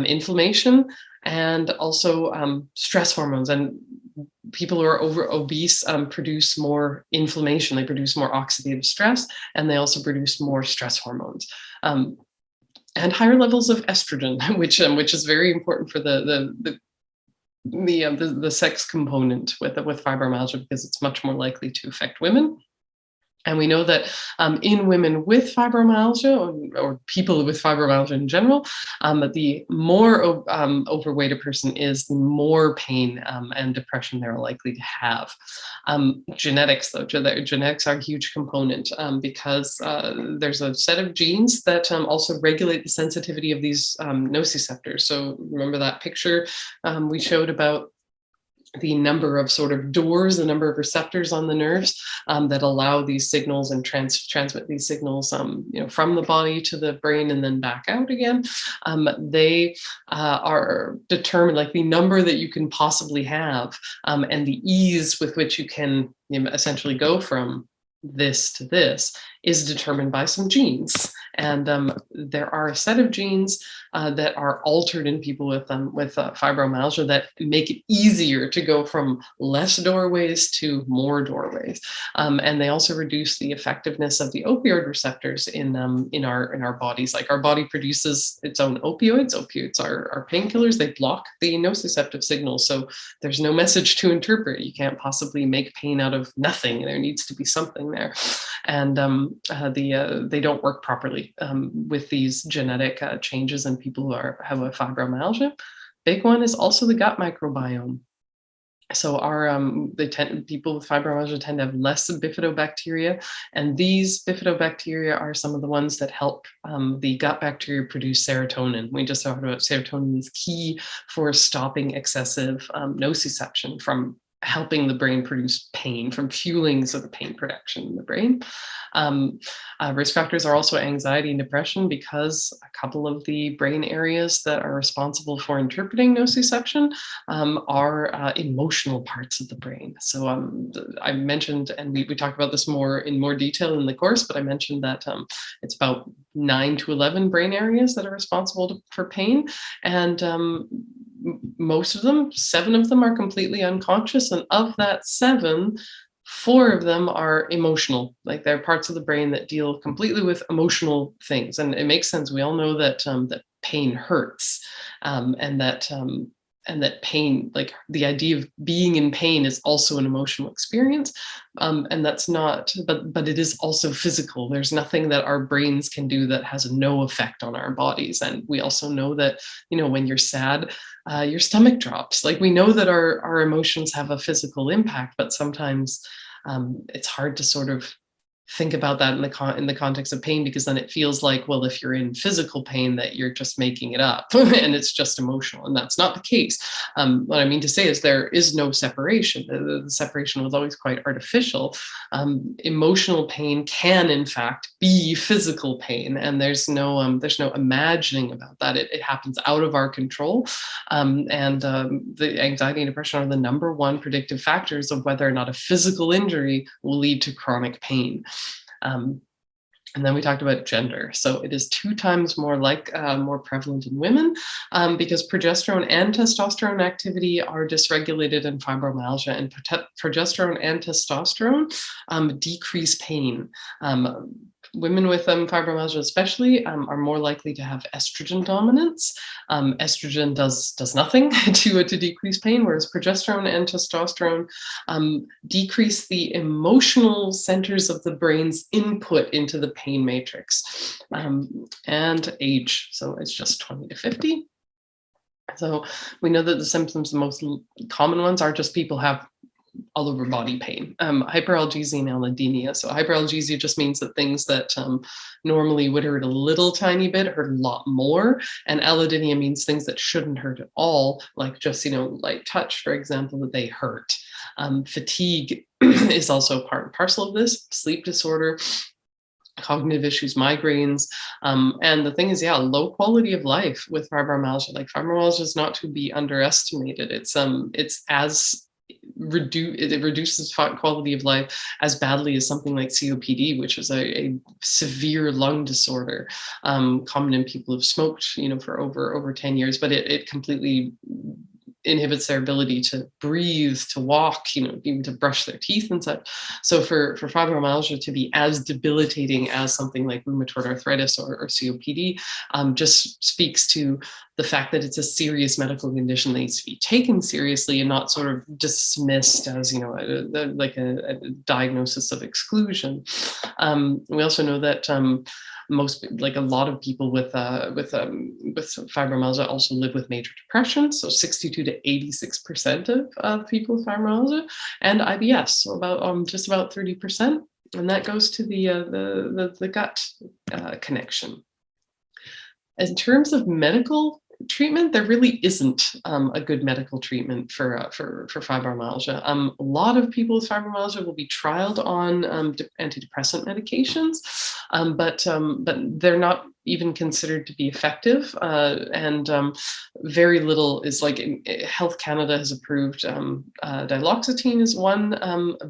inflammation and also stress hormones. And people who are obese produce more inflammation, they produce more oxidative stress, and they also produce more stress hormones. And higher levels of estrogen, which is very important for the sex component with fibromyalgia, because it's much more likely to affect women. And we know that in women with fibromyalgia, or people with fibromyalgia in general, the more overweight a person is, the more pain and depression they're likely to have. Genetics, though, genetics are a huge component because there's a set of genes that also regulate the sensitivity of these nociceptors. So remember that picture we showed about the number of sort of doors, the number of receptors on the nerves that allow these signals and transmit these signals, from the body to the brain and then back out again. They are determined, like the number that you can possibly have, and the ease with which you can essentially go from this to this is determined by some genes. And there are a set of genes that are altered in people with fibromyalgia that make it easier to go from less doorways to more doorways. And they also reduce the effectiveness of the opioid receptors in our bodies. Like, our body produces its own opioids. Opioids are painkillers. They block the nociceptive signals. So there's no message to interpret. You can't possibly make pain out of nothing. There needs to be something there. And they don't work properly with these genetic changes in people who have a fibromyalgia. Big one is also the gut microbiome. So people with fibromyalgia tend to have less bifidobacteria, and these bifidobacteria are some of the ones that help the gut bacteria produce serotonin. We just talked about serotonin is key for stopping excessive nociception, from helping the brain produce pain, from fueling sort of pain production in the brain. Risk factors are also anxiety and depression, because a couple of the brain areas that are responsible for interpreting nociception are emotional parts of the brain. So I mentioned, and we talked about this in more detail in the course, but I mentioned that it's about 9 to 11 brain areas that are responsible for pain. And most of them, 7 of them, are completely unconscious. And of that 7, 4 of them are emotional. Like, they're parts of the brain that deal completely with emotional things. And it makes sense. We all know that that pain hurts, and that pain, like, the idea of being in pain, is also an emotional experience. And that's not, but it is also physical. There's nothing that our brains can do that has no effect on our bodies. And we also know that, when you're sad, your stomach drops. Like, we know that our emotions have a physical impact, but sometimes it's hard to sort of think about that in the context of pain, because then it feels like, well, if you're in physical pain, that you're just making it up and it's just emotional, and that's not the case. What I mean to say is there is no separation. The separation was always quite artificial. Emotional pain can, in fact, be physical pain, and there's no imagining about that. It happens out of our control, and the anxiety and depression are the number one predictive factors of whether or not a physical injury will lead to chronic pain. And then we talked about gender. So it is 2 times more prevalent in women, because progesterone and testosterone activity are dysregulated in fibromyalgia, and progesterone and testosterone decrease pain. Women with fibromyalgia especially are more likely to have estrogen dominance. Estrogen does nothing to decrease pain, whereas progesterone and testosterone decrease the emotional centers of the brain's input into the pain matrix. And age, so it's just 20 to 50. So we know that the symptoms, the most common ones, are just people have all over body pain, hyperalgesia and allodynia. So hyperalgesia just means that things that normally would hurt a little tiny bit hurt a lot more. And allodynia means things that shouldn't hurt at all, like just, light touch, for example, that they hurt. Fatigue is also part and parcel of this. Sleep disorder, cognitive issues, migraines. And the thing is, low quality of life with fibromyalgia. Like, fibromyalgia is not to be underestimated. It reduces quality of life as badly as something like COPD, which is a severe lung disorder, common in people who've smoked, for over 10 years, but it completely inhibits their ability to breathe, to walk, even to brush their teeth and such. So for fibromyalgia to be as debilitating as something like rheumatoid arthritis or COPD just speaks to the fact that it's a serious medical condition that needs to be taken seriously and not sort of dismissed as, like a diagnosis of exclusion. We also know that a lot of people with fibromyalgia also live with major depression. So 62 to 86% of people with fibromyalgia, and IBS, so about just about 30%, and that goes to the gut connection. In terms of medical treatment, there really isn't a good medical treatment for fibromyalgia. A lot of people with fibromyalgia will be trialed on antidepressant medications, but they're not even considered to be effective, and very little is like Health Canada has approved diloxetine is one,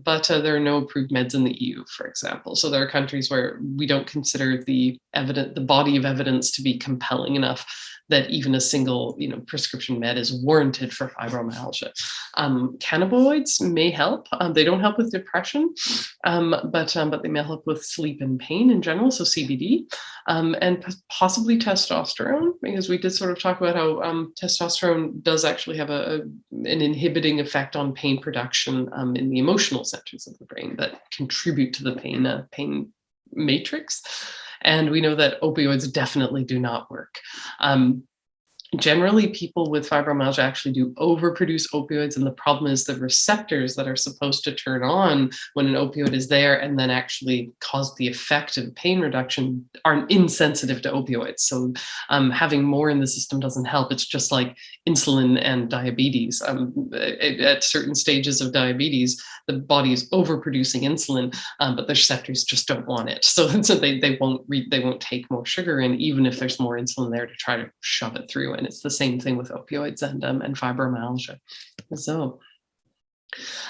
but there are no approved meds in the EU, for example. So there are countries where we don't consider the body of evidence to be compelling enough that even a single, prescription med is warranted for fibromyalgia. Cannabinoids may help. They don't help with depression, but they may help with sleep and pain in general. So CBD, and possibly testosterone, because we did sort of talk about how testosterone does actually have an inhibiting effect on pain production in the emotional centers of the brain that contribute to the pain matrix. And we know that opioids definitely do not work. Generally, people with fibromyalgia actually do overproduce opioids, and the problem is the receptors that are supposed to turn on when an opioid is there and then actually cause the effect of pain reduction are insensitive to opioids. So having more in the system doesn't help. It's just like insulin and diabetes. At certain stages of diabetes, the body is overproducing insulin, but the receptors just don't want it. So they won't take more sugar in, even if there's more insulin there to try to shove it through. And it's the same thing with opioids and fibromyalgia. So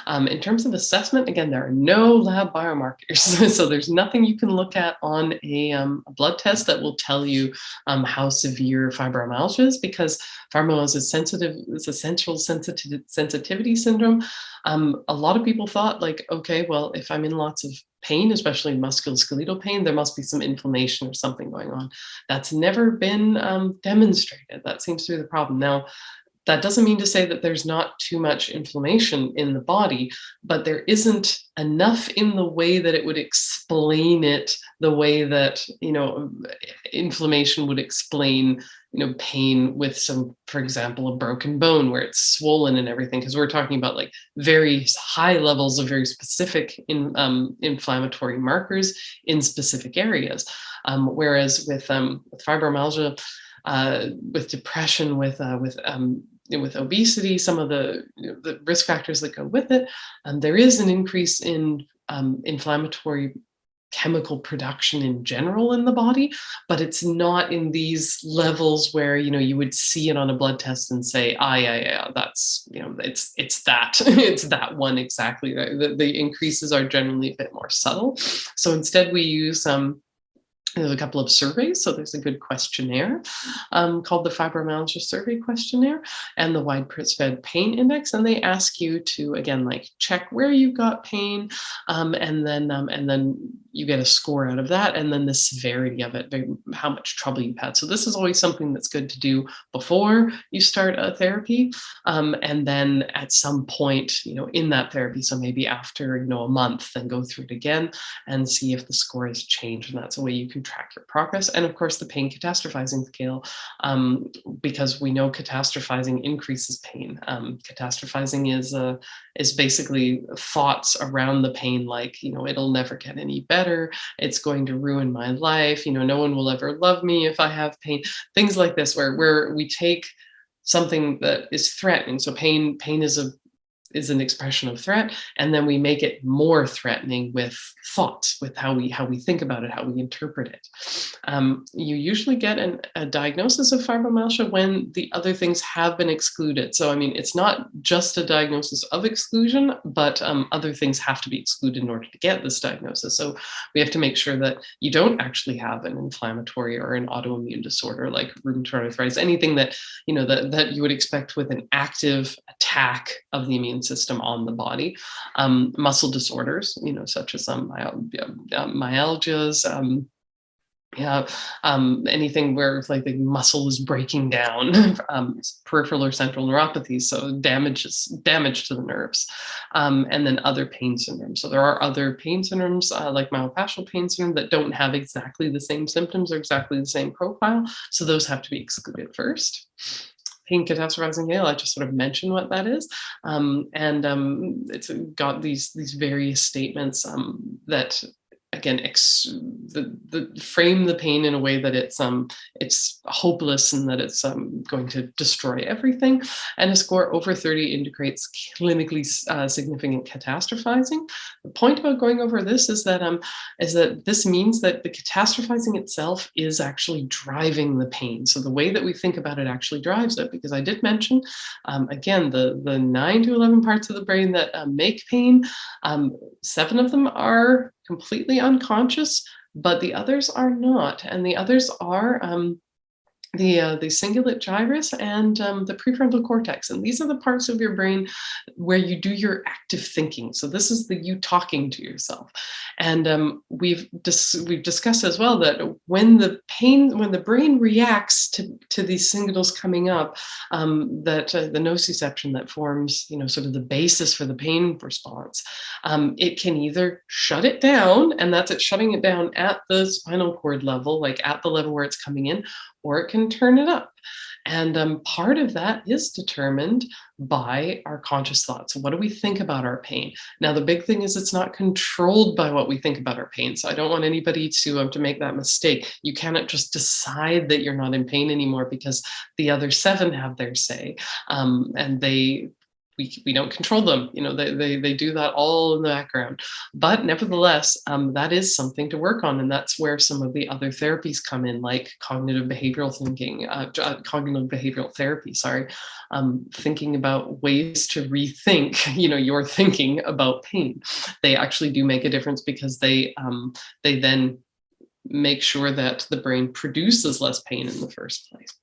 in terms of assessment, again, there are no lab biomarkers. So there's nothing you can look at on a blood test that will tell you how severe fibromyalgia is, because fibromyalgia is sensitive. It's a central sensitivity syndrome. A lot of people thought, like, okay, well, if I'm in lots of pain, especially musculoskeletal pain, there must be some inflammation or something going on. That's never been demonstrated. That seems to be the problem. Now, that doesn't mean to say that there's not too much inflammation in the body, but there isn't enough in the way that it would explain it the way that, inflammation would explain, pain with some, for example, a broken bone where it's swollen and everything, because we're talking about like very high levels of very specific inflammatory markers in specific areas. Whereas with fibromyalgia, with depression, with obesity, some of the risk factors that go with it, there is an increase in inflammatory chemical production in general in the body, but it's not in these levels where you would see it on a blood test and say, yeah, that's it's that it's that one exactly. The increases are generally a bit more subtle. So instead, we use there's a couple of surveys. So there's a good questionnaire called the Fibromyalgia Survey Questionnaire and the Widespread Pain Index. And they ask you to, again, like check where you got pain, and then you get a score out of that, and then the severity of it, how much trouble you've had. So this is always something that's good to do before you start a therapy, and then at some point, in that therapy, so maybe after a month, then go through it again and see if the score has changed. And that's a way you can track your progress. And of course, the pain catastrophizing scale, because we know catastrophizing increases pain. Catastrophizing is basically thoughts around the pain, like, it'll never get any better. It's going to ruin my life. No one will ever love me if I have pain. Things like this, where we take something that is threatening. So pain is an expression of threat, and then we make it more threatening with thoughts, with how we think about it, how we interpret it. You usually get a diagnosis of fibromyalgia when the other things have been excluded. So, it's not just a diagnosis of exclusion, but other things have to be excluded in order to get this diagnosis. So we have to make sure that you don't actually have an inflammatory or an autoimmune disorder like rheumatoid arthritis, anything that that you would expect with an active attack of the immune system on the body. Muscle disorders, such as myalgias, anything where like the muscle is breaking down, peripheral or central neuropathy, so damage to the nerves, and then other pain syndromes. So there are other pain syndromes like myofascial pain syndrome that don't have exactly the same symptoms or exactly the same profile, so those have to be excluded first. Pain catastrophizing scale, I just sort of mentioned what that is, and it's got these various statements that again, frame the pain in a way that it's hopeless and that it's going to destroy everything. And a score over 30 indicates clinically significant catastrophizing. The point about going over this is that this means that the catastrophizing itself is actually driving the pain. So the way that we think about it actually drives it, because I did mention, again, the 9 to 11 parts of the brain that make pain, 7 of them are completely unconscious, but the others are not. And the others are the cingulate gyrus and the prefrontal cortex. And these are the parts of your brain where you do your active thinking. So this is you talking to yourself. And we've discussed as well that when the brain reacts to these signals coming up, that the nociception that forms, sort of the basis for the pain response, it can either shut it down, and that's it shutting it down at the spinal cord level, like at the level where it's coming in, or it can turn it up. And part of that is determined by our conscious thoughts. What do we think about our pain? Now, the big thing is it's not controlled by what we think about our pain. So I don't want anybody to make that mistake. You cannot just decide that you're not in pain anymore because the other 7 have their say. And we don't control them. They do that all in the background. But nevertheless, that is something to work on. And that's where some of the other therapies come in, like cognitive behavioral therapy, thinking about ways to rethink, your thinking about pain. They actually do make a difference because they then make sure that the brain produces less pain in the first place.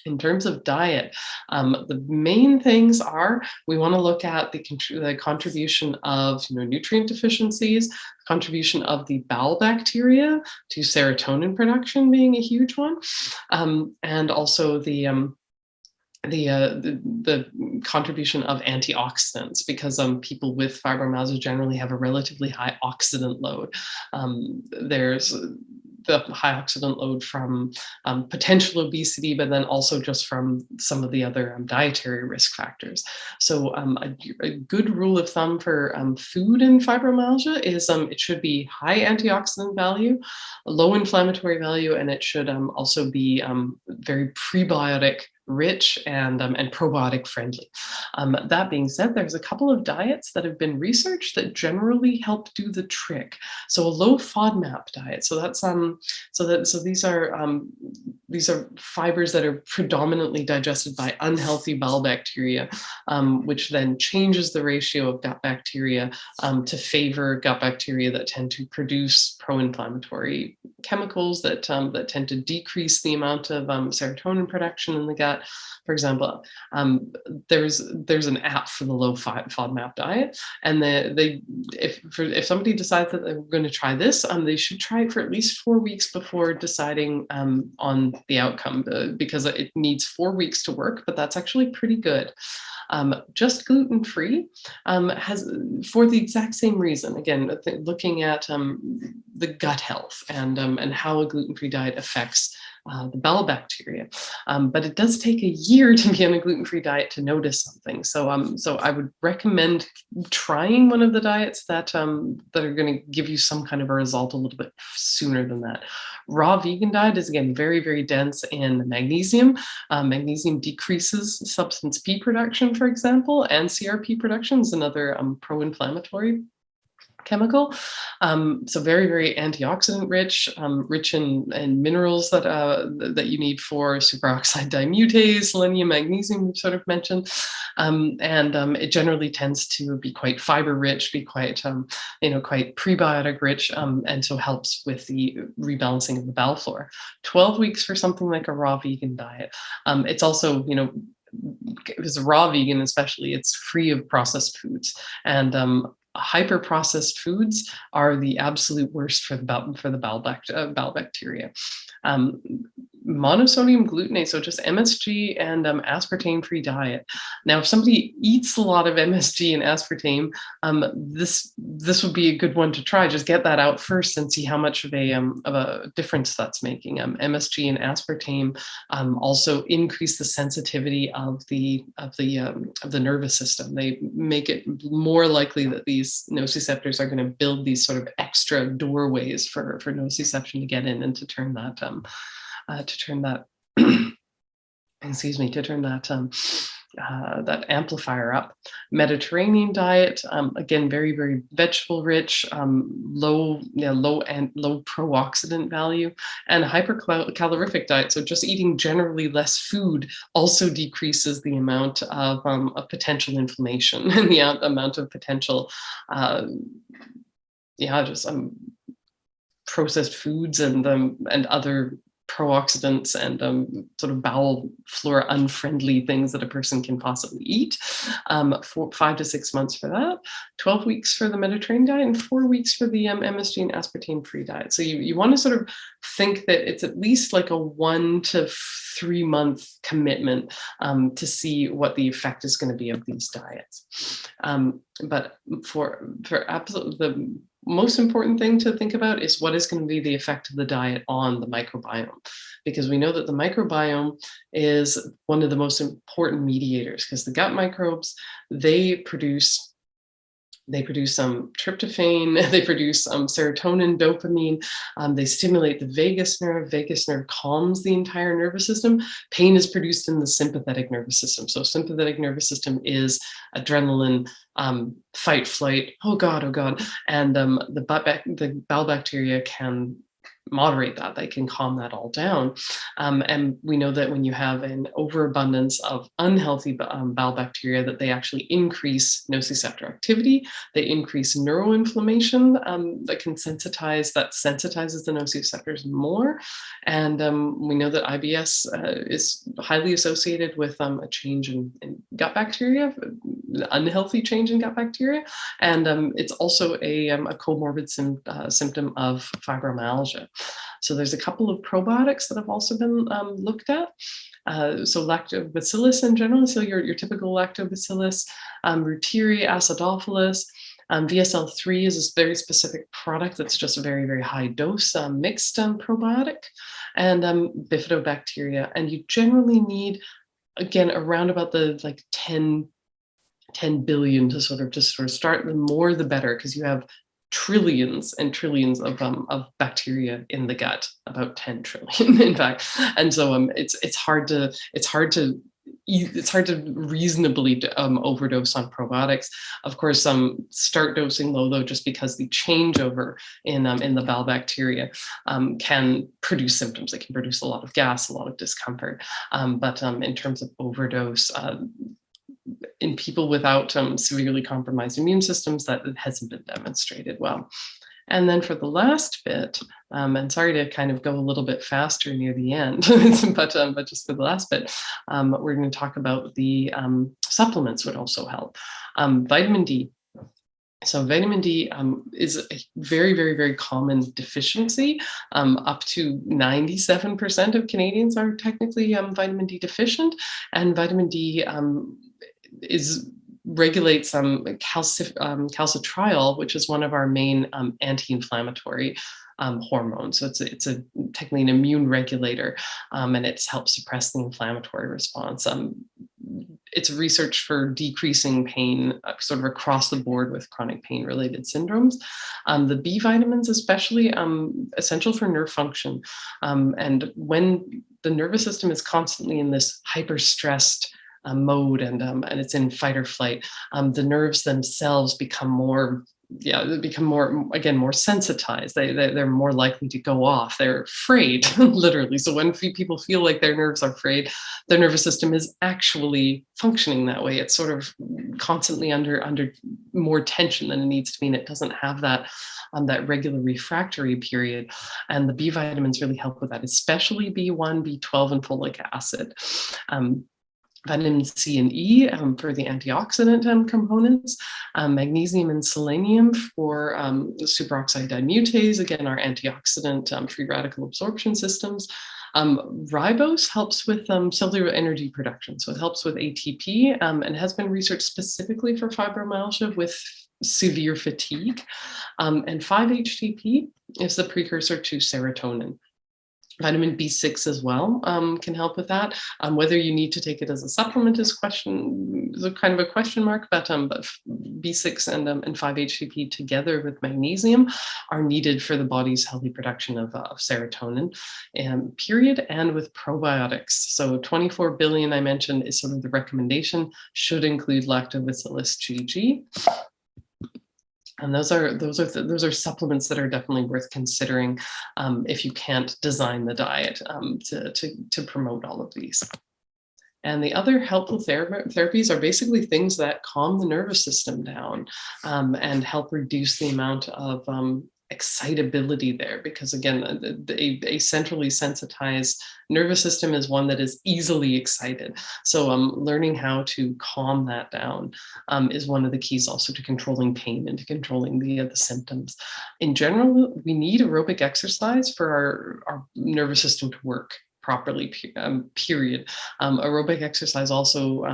In terms of diet, the main things are we want to look at the contribution of nutrient deficiencies, contribution of the bowel bacteria to serotonin production being a huge one, and also the contribution of antioxidants, because people with fibromyalgia generally have a relatively high oxidant load. There's the high oxidant load from potential obesity, but then also just from some of the other dietary risk factors. So a good rule of thumb for food in fibromyalgia is it should be high antioxidant value, low inflammatory value, and it should also be very prebiotic rich and probiotic friendly. That being said, there's a couple of diets that have been researched that generally help do the trick. So a low FODMAP diet. So that's these are fibers that are predominantly digested by unhealthy bowel bacteria, which then changes the ratio of gut bacteria to favor gut bacteria that tend to produce pro-inflammatory chemicals that tend to decrease the amount of serotonin production in the gut. For example, there's an app for the low FODMAP diet, and if somebody decides that they're going to try this, they should try it for at least 4 weeks before deciding on the outcome, because it needs 4 weeks to work, but that's actually pretty good. Just gluten-free has, for the exact same reason, again, looking at the gut health and how a gluten-free diet affects the bowel bacteria. But it does take a year to be on a gluten-free diet to notice something. So I would recommend trying one of the diets that are going to give you some kind of a result a little bit sooner than that. Raw vegan diet is, again, very, very dense in magnesium. Magnesium decreases substance P production, for example, and CRP production is another pro-inflammatory chemical. So very, very antioxidant rich, rich in minerals that you need for superoxide dimutase, selenium, magnesium, we've sort of mentioned. And it generally tends to be quite fiber rich, be quite, quite prebiotic rich, and so helps with the rebalancing of the bowel flora. 12 weeks for something like a raw vegan diet. It's also, as a raw vegan especially, it's free of processed foods. And hyper processed foods are the absolute worst for the bowel bacteria. monosodium glutamate, so just MSG and aspartame-free diet. Now, if somebody eats a lot of MSG and aspartame, this would be a good one to try. Just get that out first and see how much of a difference that's making. MSG and aspartame also increase the sensitivity of the nervous system. They make it more likely that these nociceptors are going to build these sort of extra doorways for nociception to get in and to turn that that amplifier up. Mediterranean diet, again, very, very vegetable rich, low pro-oxidant value, and hypercalorific diet. So just eating generally less food also decreases the amount of potential inflammation and the amount of potential, processed foods and other pro-oxidants and sort of bowel flora unfriendly things that a person can possibly eat. For 5 to 6 months for that, 12 weeks for the Mediterranean diet, and 4 weeks for the MSG and aspartame-free diet. So you want to sort of think that it's at least like a 1 to 3 month commitment to see what the effect is going to be of these diets. But for absolute, the most important thing to think about is what is going to be the effect of the diet on the microbiome, because we know that the microbiome is one of the most important mediators, because the gut microbes, they produce some tryptophan, they produce serotonin, dopamine, they stimulate the vagus nerve. Vagus nerve calms the entire nervous system. Pain is produced in the sympathetic nervous system. So sympathetic nervous system is adrenaline, fight, flight, oh God, and the bowel bacteria can moderate that. They can calm that all down. And we know that when you have an overabundance of unhealthy bowel bacteria, that they actually increase nociceptor activity. They increase neuroinflammation that sensitizes the nociceptors more. And we know that IBS is highly associated with a change in gut bacteria, unhealthy change in gut bacteria. And it's also a comorbid symptom of fibromyalgia. So there's a couple of probiotics that have also been looked at. So lactobacillus in general, so your typical lactobacillus, Reuteri, acidophilus. VSL3 is a very specific product that's just a very, very high dose mixed probiotic, and bifidobacteria. And you generally need, again, around about the 10 billion to sort of start. The more the better, because you have trillions and trillions of bacteria in the gut, about 10 trillion in fact. And so it's hard to reasonably overdose on probiotics. Of course, start dosing low though, just because the changeover in the bowel bacteria can produce symptoms. It can produce a lot of gas, a lot of discomfort. But in terms of overdose, in people without severely compromised immune systems, that it hasn't been demonstrated well. And then for the last bit, and sorry to kind of go a little bit faster near the end, but just for the last bit, we're going to talk about the supplements would also help. Vitamin D. So vitamin D is a very, very, very common deficiency. Up to 97% of Canadians are technically vitamin D deficient, and vitamin D regulates calcitriol, which is one of our main anti-inflammatory hormones. So it's technically an immune regulator, and it's helped suppress the inflammatory response. It's research for decreasing pain sort of across the board with chronic pain-related syndromes. The B vitamins, especially essential for nerve function. And when the nervous system is constantly in this hyper-stressed mode and it's in fight or flight, the nerves themselves become more sensitized. They're more likely to go off. They're afraid, literally. So when people feel like their nerves are afraid, their nervous system is actually functioning that way. It's sort of constantly under more tension than it needs to be, and it doesn't have that regular refractory period. And the B vitamins really help with that, especially B1, B12, and folic acid. Vitamin C and E for the antioxidant components, magnesium and selenium for superoxide dismutase, again, our antioxidant free radical absorption systems, Ribose helps with cellular energy production. So it helps with ATP and has been researched specifically for fibromyalgia with severe fatigue. And 5-HTP is the precursor to serotonin. Vitamin B6 as well can help with that. Whether you need to take it as a supplement is a kind of a question mark, but B6 and 5-HTP together with magnesium are needed for the body's healthy production of serotonin, period, and with probiotics. So 24 billion I mentioned is sort of the recommendation, should include lactobacillus GG. And those are supplements that are definitely worth considering if you can't design the diet to promote all of these. And the other helpful therapies are basically things that calm the nervous system down and help reduce the amount of excitability there, because again, a centrally sensitized nervous system is one that is easily excited. So learning how to calm that down is one of the keys also to controlling pain and to controlling the symptoms. In general, we need aerobic exercise for our nervous system to work properly, period. Aerobic exercise also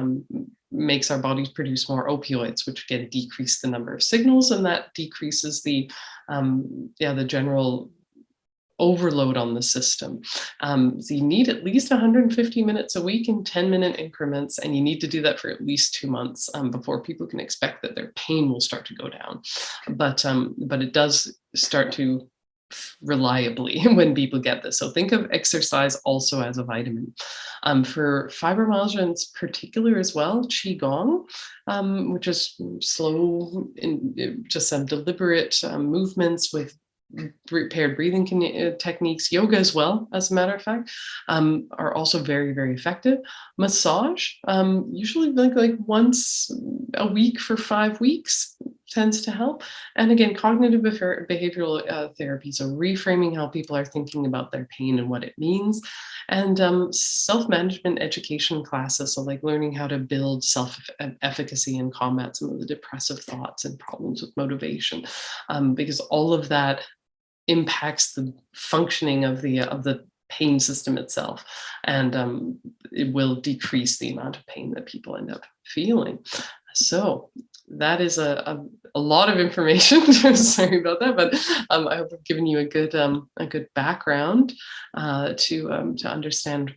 makes our bodies produce more opioids, which again decrease the number of signals, and that decreases the general overload on the system. So you need at least 150 minutes a week in 10-minute increments, and you need to do that for at least 2 months before people can expect that their pain will start to go down. But it does start to reliably when people get this. So think of exercise also as a vitamin. For fibromyalgia in particular as well, Qigong, which is slow, just some deliberate movements with paired breathing techniques, yoga as well, as a matter of fact, are also very, very effective. Massage, usually like once a week for 5 weeks, tends to help. And again, cognitive behavioral therapy, so reframing how people are thinking about their pain and what it means. And self-management education classes, so like learning how to build self-efficacy and combat some of the depressive thoughts and problems with motivation, because all of that impacts the functioning of the pain system itself, and it will decrease the amount of pain that people end up feeling. So that is a lot of information. Sorry about that, but I hope I've given you a good background to understand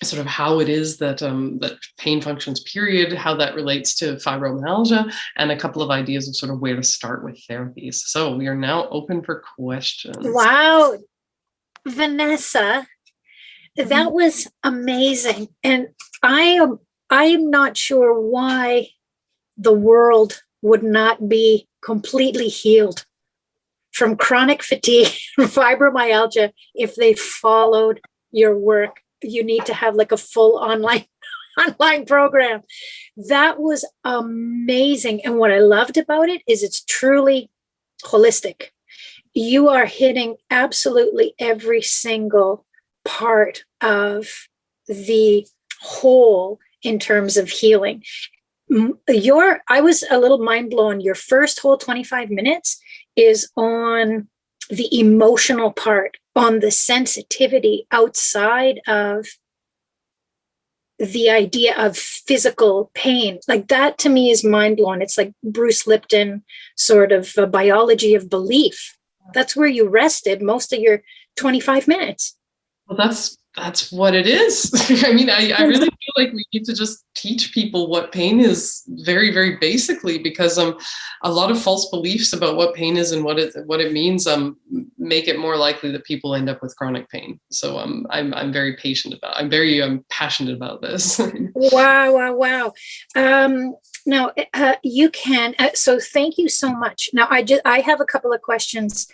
sort of how it is that that pain functions, period, how that relates to fibromyalgia, and a couple of ideas of sort of where to start with therapies. So we are now open for questions. Wow, Vanessa, that was amazing. And I am not sure why the world would not be completely healed from chronic fatigue, from fibromyalgia, if they followed your work. You need to have like a full online program. That was amazing. And what I loved about it is it's truly holistic. You are hitting absolutely every single part of the whole in terms of healing. I was a little mind blown. Your first whole 25 minutes is on the emotional part, on the sensitivity outside of the idea of physical pain. Like that to me is mind blowing. It's like Bruce Lipton sort of biology of belief. That's where you rested most of your 25 minutes. Well, that's what it is. I mean, I really feel like we need to just teach people what pain is very, very basically, because a lot of false beliefs about what pain is and what it means make it more likely that people end up with chronic pain. So I'm very passionate about this. Wow. Now you can. So thank you so much. Now I have a couple of questions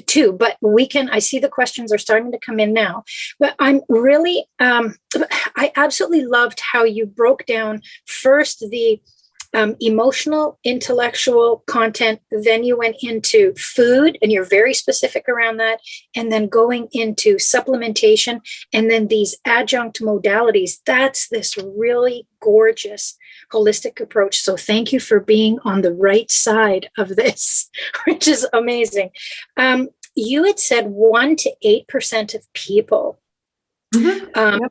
too, but I see the questions are starting to come in now, but I'm really, I absolutely loved how you broke down first the emotional, intellectual content, then you went into food, and you're very specific around that, and then going into supplementation, and then these adjunct modalities. That's this really gorgeous holistic approach. So thank you for being on the right side of this, which is amazing. you had said 1 to 8% of people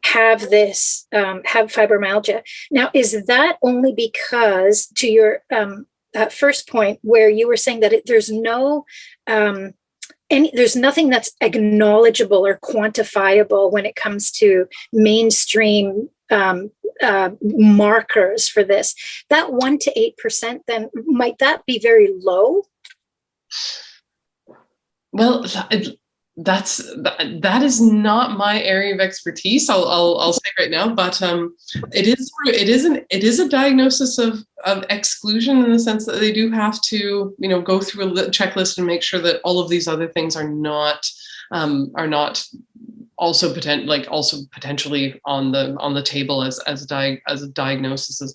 have this, have fibromyalgia. Now, is that only because, to your first point, where you were saying that there's no, there's nothing that's acknowledgeable or quantifiable when it comes to mainstream markers for this? That 1 to 8%, then might that be very low? Well, that is not my area of expertise. I'll say right now, but it is a diagnosis of exclusion, in the sense that they do have to, go through a checklist and make sure that all of these other things are not also potentially on the table as a diagnosis.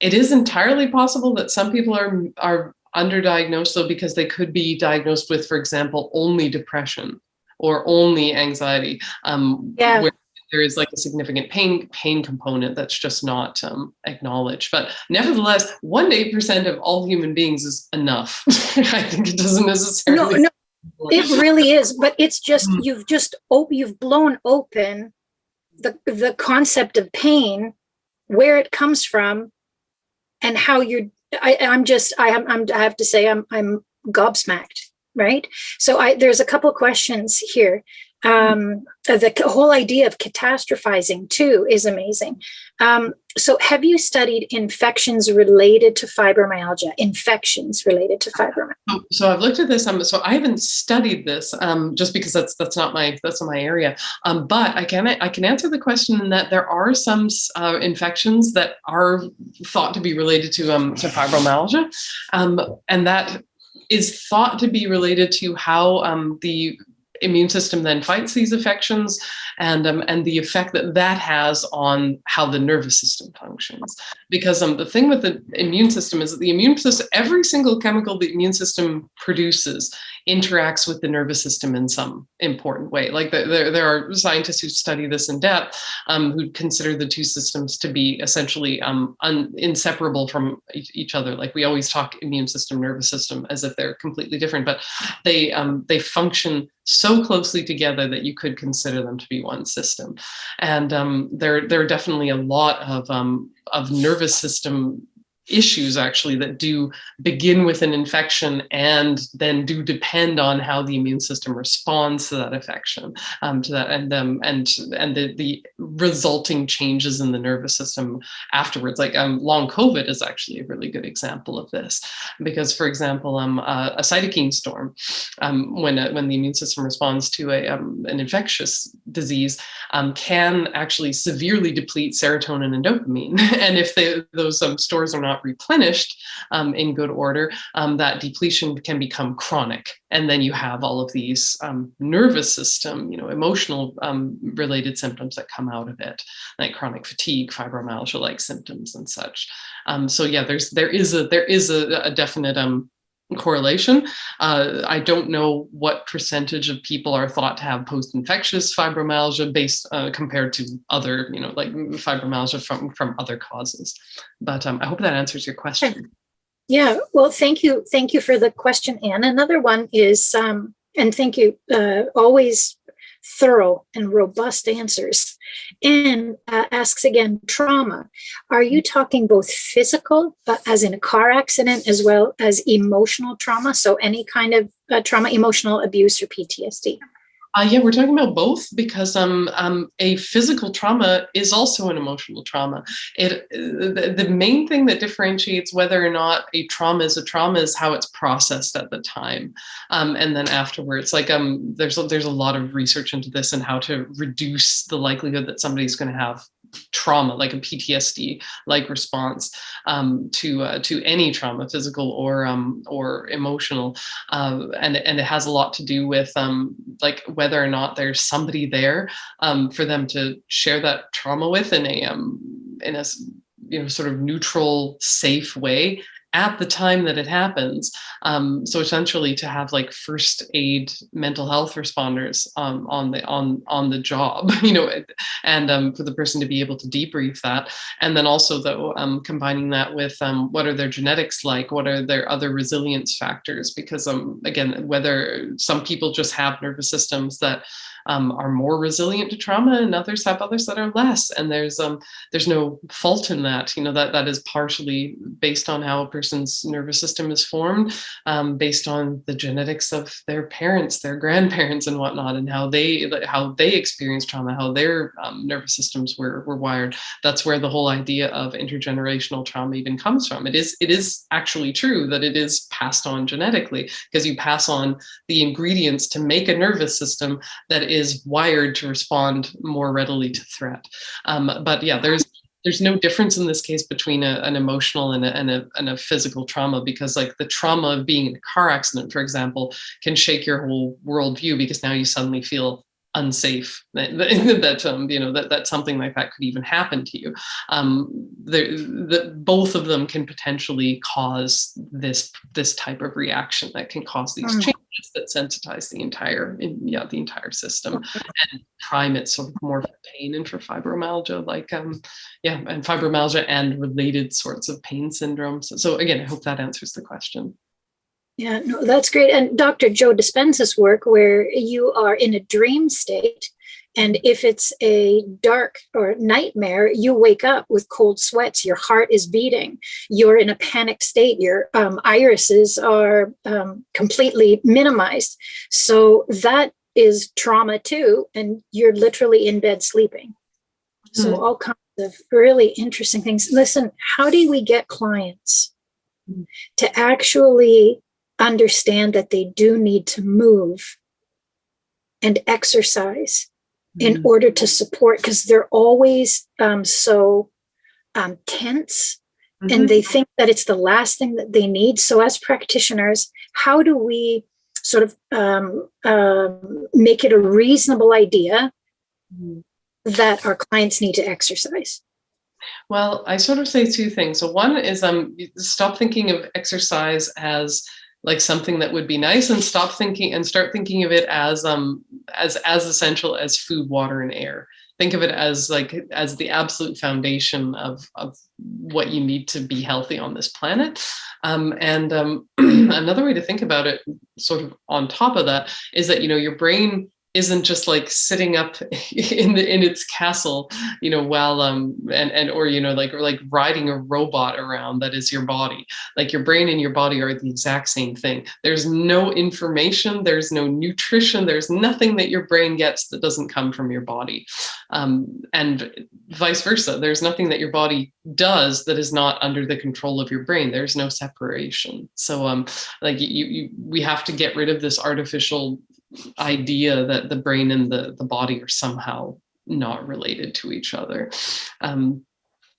It is entirely possible that some people are underdiagnosed, though, because they could be diagnosed with, for example, only depression or only anxiety, where there is like a significant pain component that's just not acknowledged. But nevertheless, 1 to 8% of all human beings is enough. I think it doesn't necessarily. No, it really is. But it's just you've blown open the concept of pain, where it comes from, and how I have to say I'm gobsmacked, right? So there's a couple questions here. The whole idea of catastrophizing too is amazing. So have you studied infections related to fibromyalgia? So I've looked at this. So I haven't studied this just because that's not my area. But I can answer the question in that there are some infections that are thought to be related to fibromyalgia, and that is thought to be related to how the immune system then fights these infections, and the effect that has on how the nervous system functions. Because the thing with the immune system is that the immune system, every single chemical the immune system produces interacts with the nervous system in some important way. Like there are scientists who study this in depth, who consider the two systems to be essentially inseparable from each other. Like we always talk immune system, nervous system as if they're completely different, but they function so closely together that you could consider them to be one system. And there are definitely a lot of nervous system issues actually that do begin with an infection and then do depend on how the immune system responds to that infection, to that, and the resulting changes in the nervous system afterwards. Like long COVID is actually a really good example of this, because, for example, a cytokine storm, when the immune system responds to an infectious disease, can actually severely deplete serotonin and dopamine, and if those stores are not replenished in good order, that depletion can become chronic, and then you have all of these nervous system, emotional related symptoms that come out of it, like chronic fatigue, fibromyalgia-like symptoms, and such. So yeah, there is a definite correlation. I don't know what percentage of people are thought to have post-infectious fibromyalgia based compared to other, like fibromyalgia from other causes. But I hope that answers your question. Yeah, well, thank you for the question, Anne. Another one is, and thank you, always thorough and robust answers. And asks again, trauma. Are you talking both physical, as in a car accident, as well as emotional trauma? So any kind of trauma, emotional abuse, or PTSD? Yeah, we're talking about both, because a physical trauma is also an emotional trauma. The main thing that differentiates whether or not a trauma is how it's processed at the time, and then afterwards. Like there's a lot of research into this and how to reduce the likelihood that somebody's going to have trauma, like a PTSD like response to any trauma, physical or emotional, and it has a lot to do with like whether or not there's somebody there for them to share that trauma with in a sort of neutral, safe way, at the time that it happens. So essentially to have like first aid mental health responders on the job, and for the person to be able to debrief that. And then also though, combining that with what are their genetics like, what are their other resilience factors? Because again, whether some people just have nervous systems that are more resilient to trauma, and others have others that are less. And there's no fault in that. That is partially based on how a person's nervous system is formed, based on the genetics of their parents, their grandparents, and whatnot, and how they experienced trauma, how their nervous systems were wired. That's where the whole idea of intergenerational trauma even comes from. It is actually true that it is passed on genetically, because you pass on the ingredients to make a nervous system that is wired to respond more readily to threat. But yeah, there's no difference in this case between an emotional and a physical trauma, because like the trauma of being in a car accident, for example, can shake your whole worldview, because now you suddenly feel unsafe, that something like that could even happen to you. Both of them can potentially cause this type of reaction that can cause these changes that sensitize the entire system and prime it sort of more for pain and for fibromyalgia, and fibromyalgia and related sorts of pain syndromes. So again, I hope that answers the question. Yeah, no, that's great. And Dr. Joe Dispenza's work, where you are in a dream state, and if it's a dark or nightmare, you wake up with cold sweats, your heart is beating, you're in a panic state, your irises are completely minimized. So that is trauma too, and you're literally in bed sleeping. So all kinds of really interesting things. Listen, how do we get clients to actually understand that they do need to move and exercise in order to support, because they're always so tense, and they think that it's the last thing that they need. So as practitioners, how do we sort of make it a reasonable idea that our clients need to exercise? Well, I sort of say two things. So one is stop thinking of exercise as like something that would be nice, and start thinking of it as essential as food, water, and air. Think of it as the absolute foundation of what you need to be healthy on this planet. Another way to think about it, sort of on top of that, is that your brain isn't just like sitting up in its castle, while or riding a robot around that is your body. Like your brain and your body are the exact same thing. There's no information, there's no nutrition, there's nothing that your brain gets that doesn't come from your body, and vice versa. There's nothing that your body does that is not under the control of your brain. There's no separation. So we have to get rid of this artificial idea that the brain and the body are somehow not related to each other.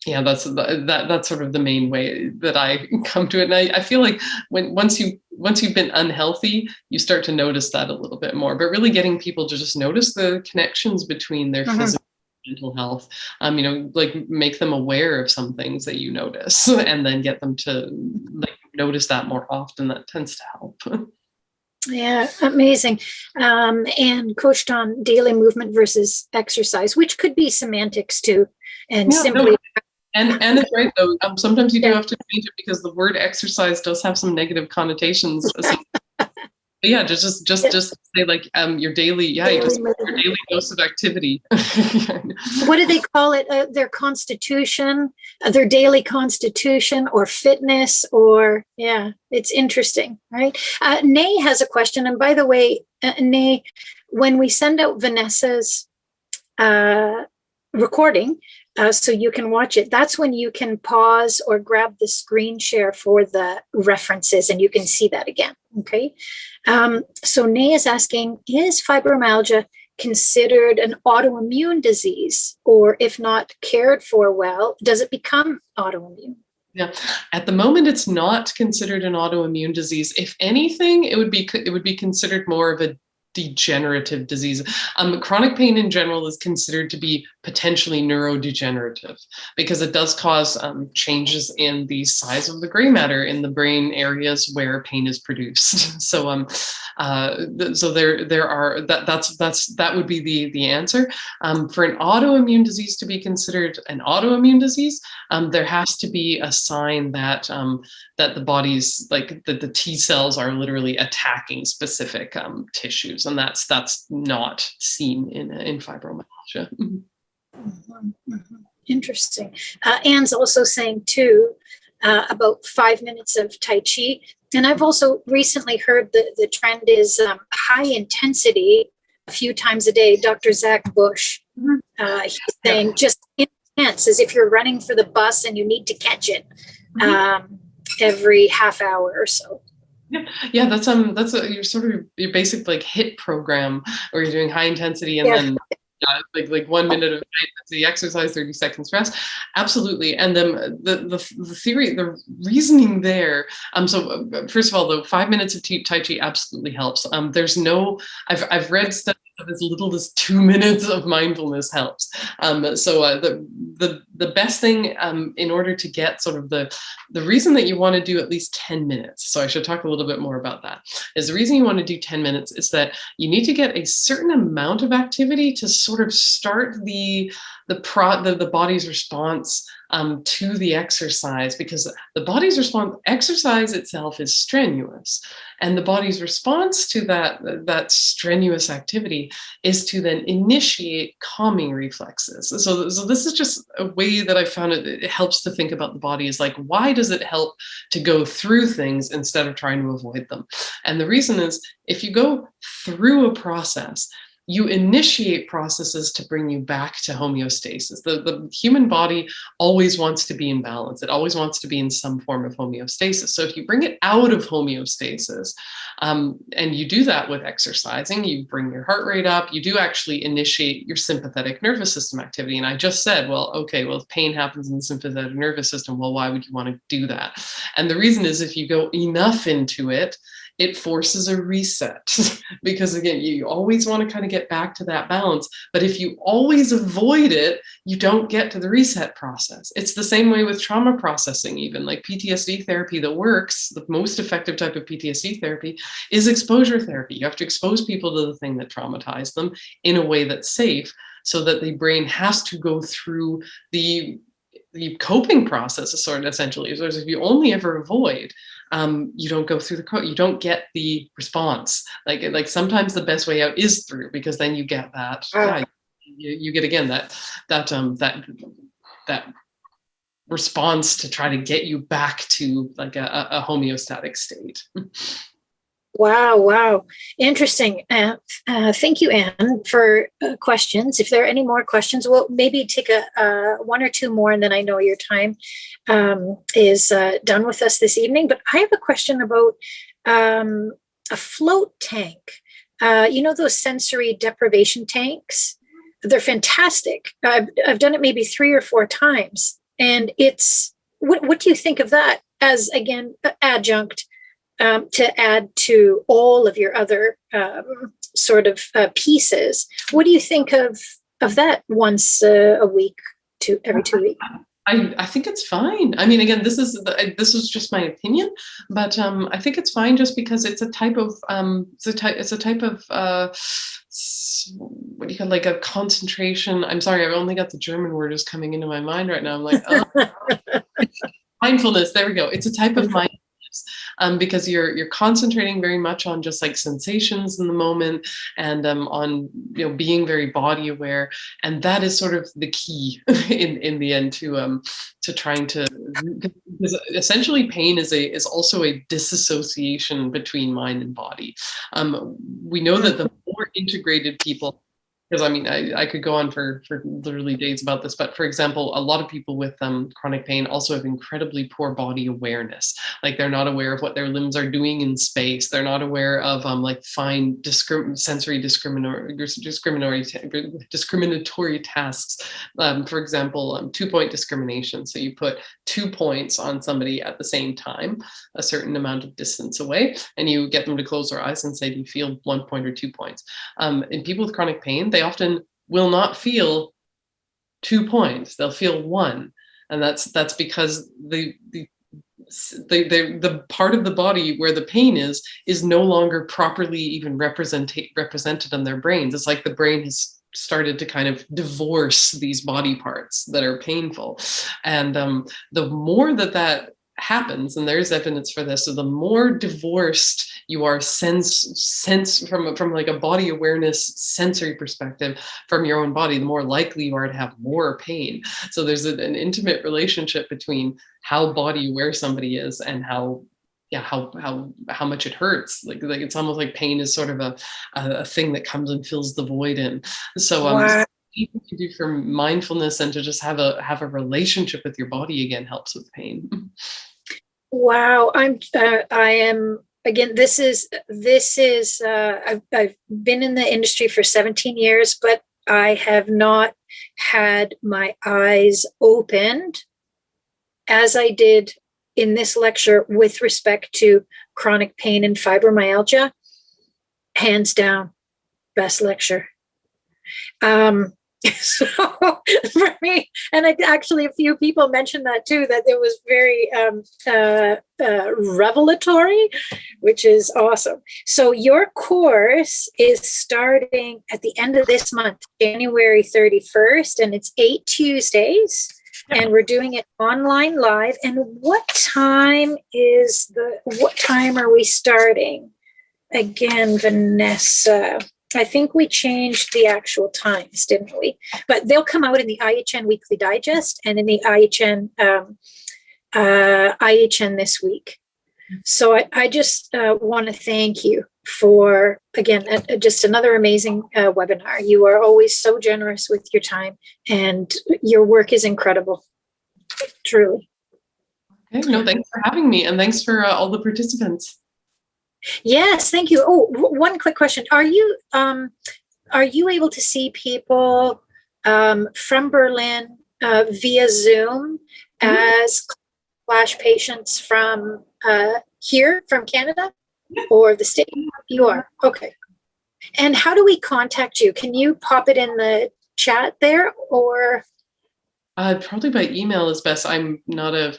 That's sort of the main way that I come to it. And I feel like once you've been unhealthy, you start to notice that a little bit more, but really getting people to just notice the connections between their physical and mental health, make them aware of some things that you notice, and then get them to notice that more often. That tends to help. Yeah, amazing. And coached on daily movement versus exercise, which could be semantics too. And simply. No. And it's right though. Sometimes you do have to change it, because the word exercise does have some negative connotations. But yeah, just say your daily dose of activity. What do they call it? Their constitution, their daily constitution, or fitness, or it's interesting, right? Nay has a question, and by the way, Nay, when we send out Vanessa's recording, so you can watch it, that's when you can pause or grab the screen share for the references, and you can see that again. Okay. So Nay is asking, is fibromyalgia considered an autoimmune disease, or if not cared for well, does it become autoimmune? Yeah, at the moment, it's not considered an autoimmune disease. If anything, it would be considered more of a degenerative disease. Chronic pain in general is considered to be potentially neurodegenerative, because it does cause changes in the size of the gray matter in the brain areas where pain is produced. So that would be the answer. For an autoimmune disease to be considered an autoimmune disease, there has to be a sign that that the body's, like, the T cells are literally attacking specific tissues, and that's not seen in fibromyalgia. Mhm, mhm. Interesting. Anne's also saying too about 5 minutes of Tai Chi. And I've also recently heard that the trend is high intensity a few times a day. Dr. Zach Bush, he's saying just intense, as if you're running for the bus and you need to catch it every half hour or so. Yeah, that's your basic like HIIT program, where you're doing high intensity and then like 1 minute of high intensity exercise, 30 seconds rest. Absolutely. And then the theory, the reasoning there. So first of all, the 5 minutes of Tai Chi absolutely helps. There's no, I've read studies of as little as 2 minutes of mindfulness helps. The best thing in order to get sort of the reason that you want to do at least 10 minutes. So I should talk a little bit more about that. Is the reason you want to do 10 minutes is that you need to get a certain amount of activity to sort of start the body's response to the exercise, because the body's response, exercise itself is strenuous, and the body's response to that strenuous activity is to then initiate calming reflexes. So this is just a way that I found it helps to think about the body, is like, why does it help to go through things instead of trying to avoid them? And the reason is, if you go through a process, you initiate processes to bring you back to homeostasis. The human body always wants to be in balance. It always wants to be in some form of homeostasis. So if you bring it out of homeostasis, and you do that with exercising, you bring your heart rate up, you do actually initiate your sympathetic nervous system activity. And I just said, well, okay, well, if pain happens in the sympathetic nervous system, well, why would you want to do that? And the reason is, if you go enough into it, it forces a reset. Because again, you always want to kind of get back to that balance. But if you always avoid it, you don't get to the reset process. It's the same way with trauma processing, even like PTSD therapy that works. The most effective type of PTSD therapy is exposure therapy. You have to expose people to the thing that traumatized them in a way that's safe, so that the brain has to go through the coping process, essentially. Whereas if you only ever avoid, you don't go through you don't get the response. Like sometimes the best way out is through, because then you get that. You get again that response to try to get you back to like a homeostatic state. Wow. Interesting. Thank you, Anne, for questions. If there are any more questions, we'll maybe take a one or two more, and then I know your time is done with us this evening. But I have a question about a float tank. Those sensory deprivation tanks? They're fantastic. I've done it maybe 3 or 4 times. And it's, what do you think of that as, again, adjunct to add to all of your other sort of pieces? What do you think of that once a week to every 2 weeks? I think it's fine. I mean, again, this is just my opinion, but I think it's fine, just because it's a type of what do you call, like a concentration. I'm sorry, I've only got the German word is coming into my mind right now. I'm like, oh. Mindfulness. There we go. It's a type of mindfulness. Because you're concentrating very much on just like sensations in the moment, and on being very body aware, and that is sort of the key in the end to trying to, because essentially pain is also a disassociation between mind and body. We know that the more integrated people, because I mean, I could go on for literally days about this, but for example, a lot of people with chronic pain also have incredibly poor body awareness. Like, they're not aware of what their limbs are doing in space. They're not aware of like fine sensory discriminatory tasks. For example, 2-point discrimination. So you put 2 points on somebody at the same time, a certain amount of distance away, and you get them to close their eyes and say, do you feel 1 point or 2 points? In people with chronic pain, they often will not feel 2 points. They'll feel 1. And that's because the part of the body where the pain is no longer properly even represented in their brains. It's like the brain has started to kind of divorce these body parts that are painful. And the more that happens, and there's evidence for this, so the more divorced you are sense from like a body awareness sensory perspective from your own body, the more likely you are to have more pain. So there's an intimate relationship between how body aware somebody is and how much it hurts. Like it's almost like pain is sort of a thing that comes and fills the void in. So Wow. you can do for mindfulness and to just have a relationship with your body again helps with pain. Wow. I am, again, this is I've been in the industry for 17 years, but I have not had my eyes opened as I did in this lecture with respect to chronic pain and fibromyalgia. Hands down, best lecture. So for me, and actually a few people mentioned that too, that it was very revelatory, which is awesome. So your course is starting at the end of this month, January 31st, and it's 8 Tuesdays. And we're doing it online live. And what time are we starting? Again, Vanessa, I think we changed the actual times, didn't we? But they'll come out in the IHN Weekly Digest and in the IHN this week. So I just want to thank you for, again, just another amazing webinar. You are always so generous with your time, and your work is incredible, truly. Okay, no, thanks for having me, and thanks for all the participants. Yes, thank you. Oh, one quick question. Are you able to see people from Berlin via Zoom as Flash patients from here, from Canada, or the state? You are? Okay. And how do we contact you? Can you pop it in the chat there, or? Probably by email is best. I'm not a.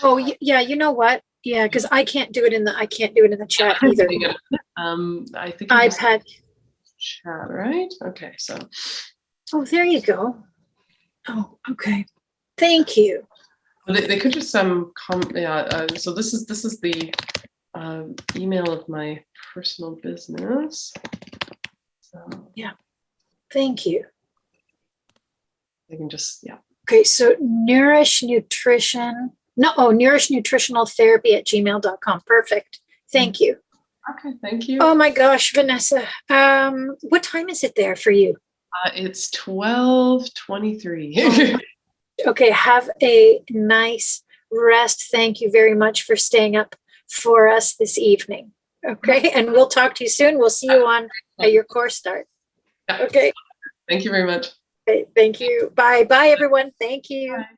Oh yeah, you know what? Yeah, because I can't do it in the chat either. I think iPad chat, right? Okay, so. Oh, there you go. Oh, okay. Thank you. They could just so this is the email of my personal business. So yeah, thank you. They can just Okay, so Nourish Nutritional Therapy at gmail.com. Perfect. Thank you. Okay, thank you. Oh my gosh, Vanessa. What time is it there for you? It's 12:23. Okay, have a nice rest. Thank you very much for staying up for us this evening. Okay, and we'll talk to you soon. We'll see you on your course start. Okay. Thank you very much. Okay, thank you. Bye. Bye, everyone. Thank you. Bye.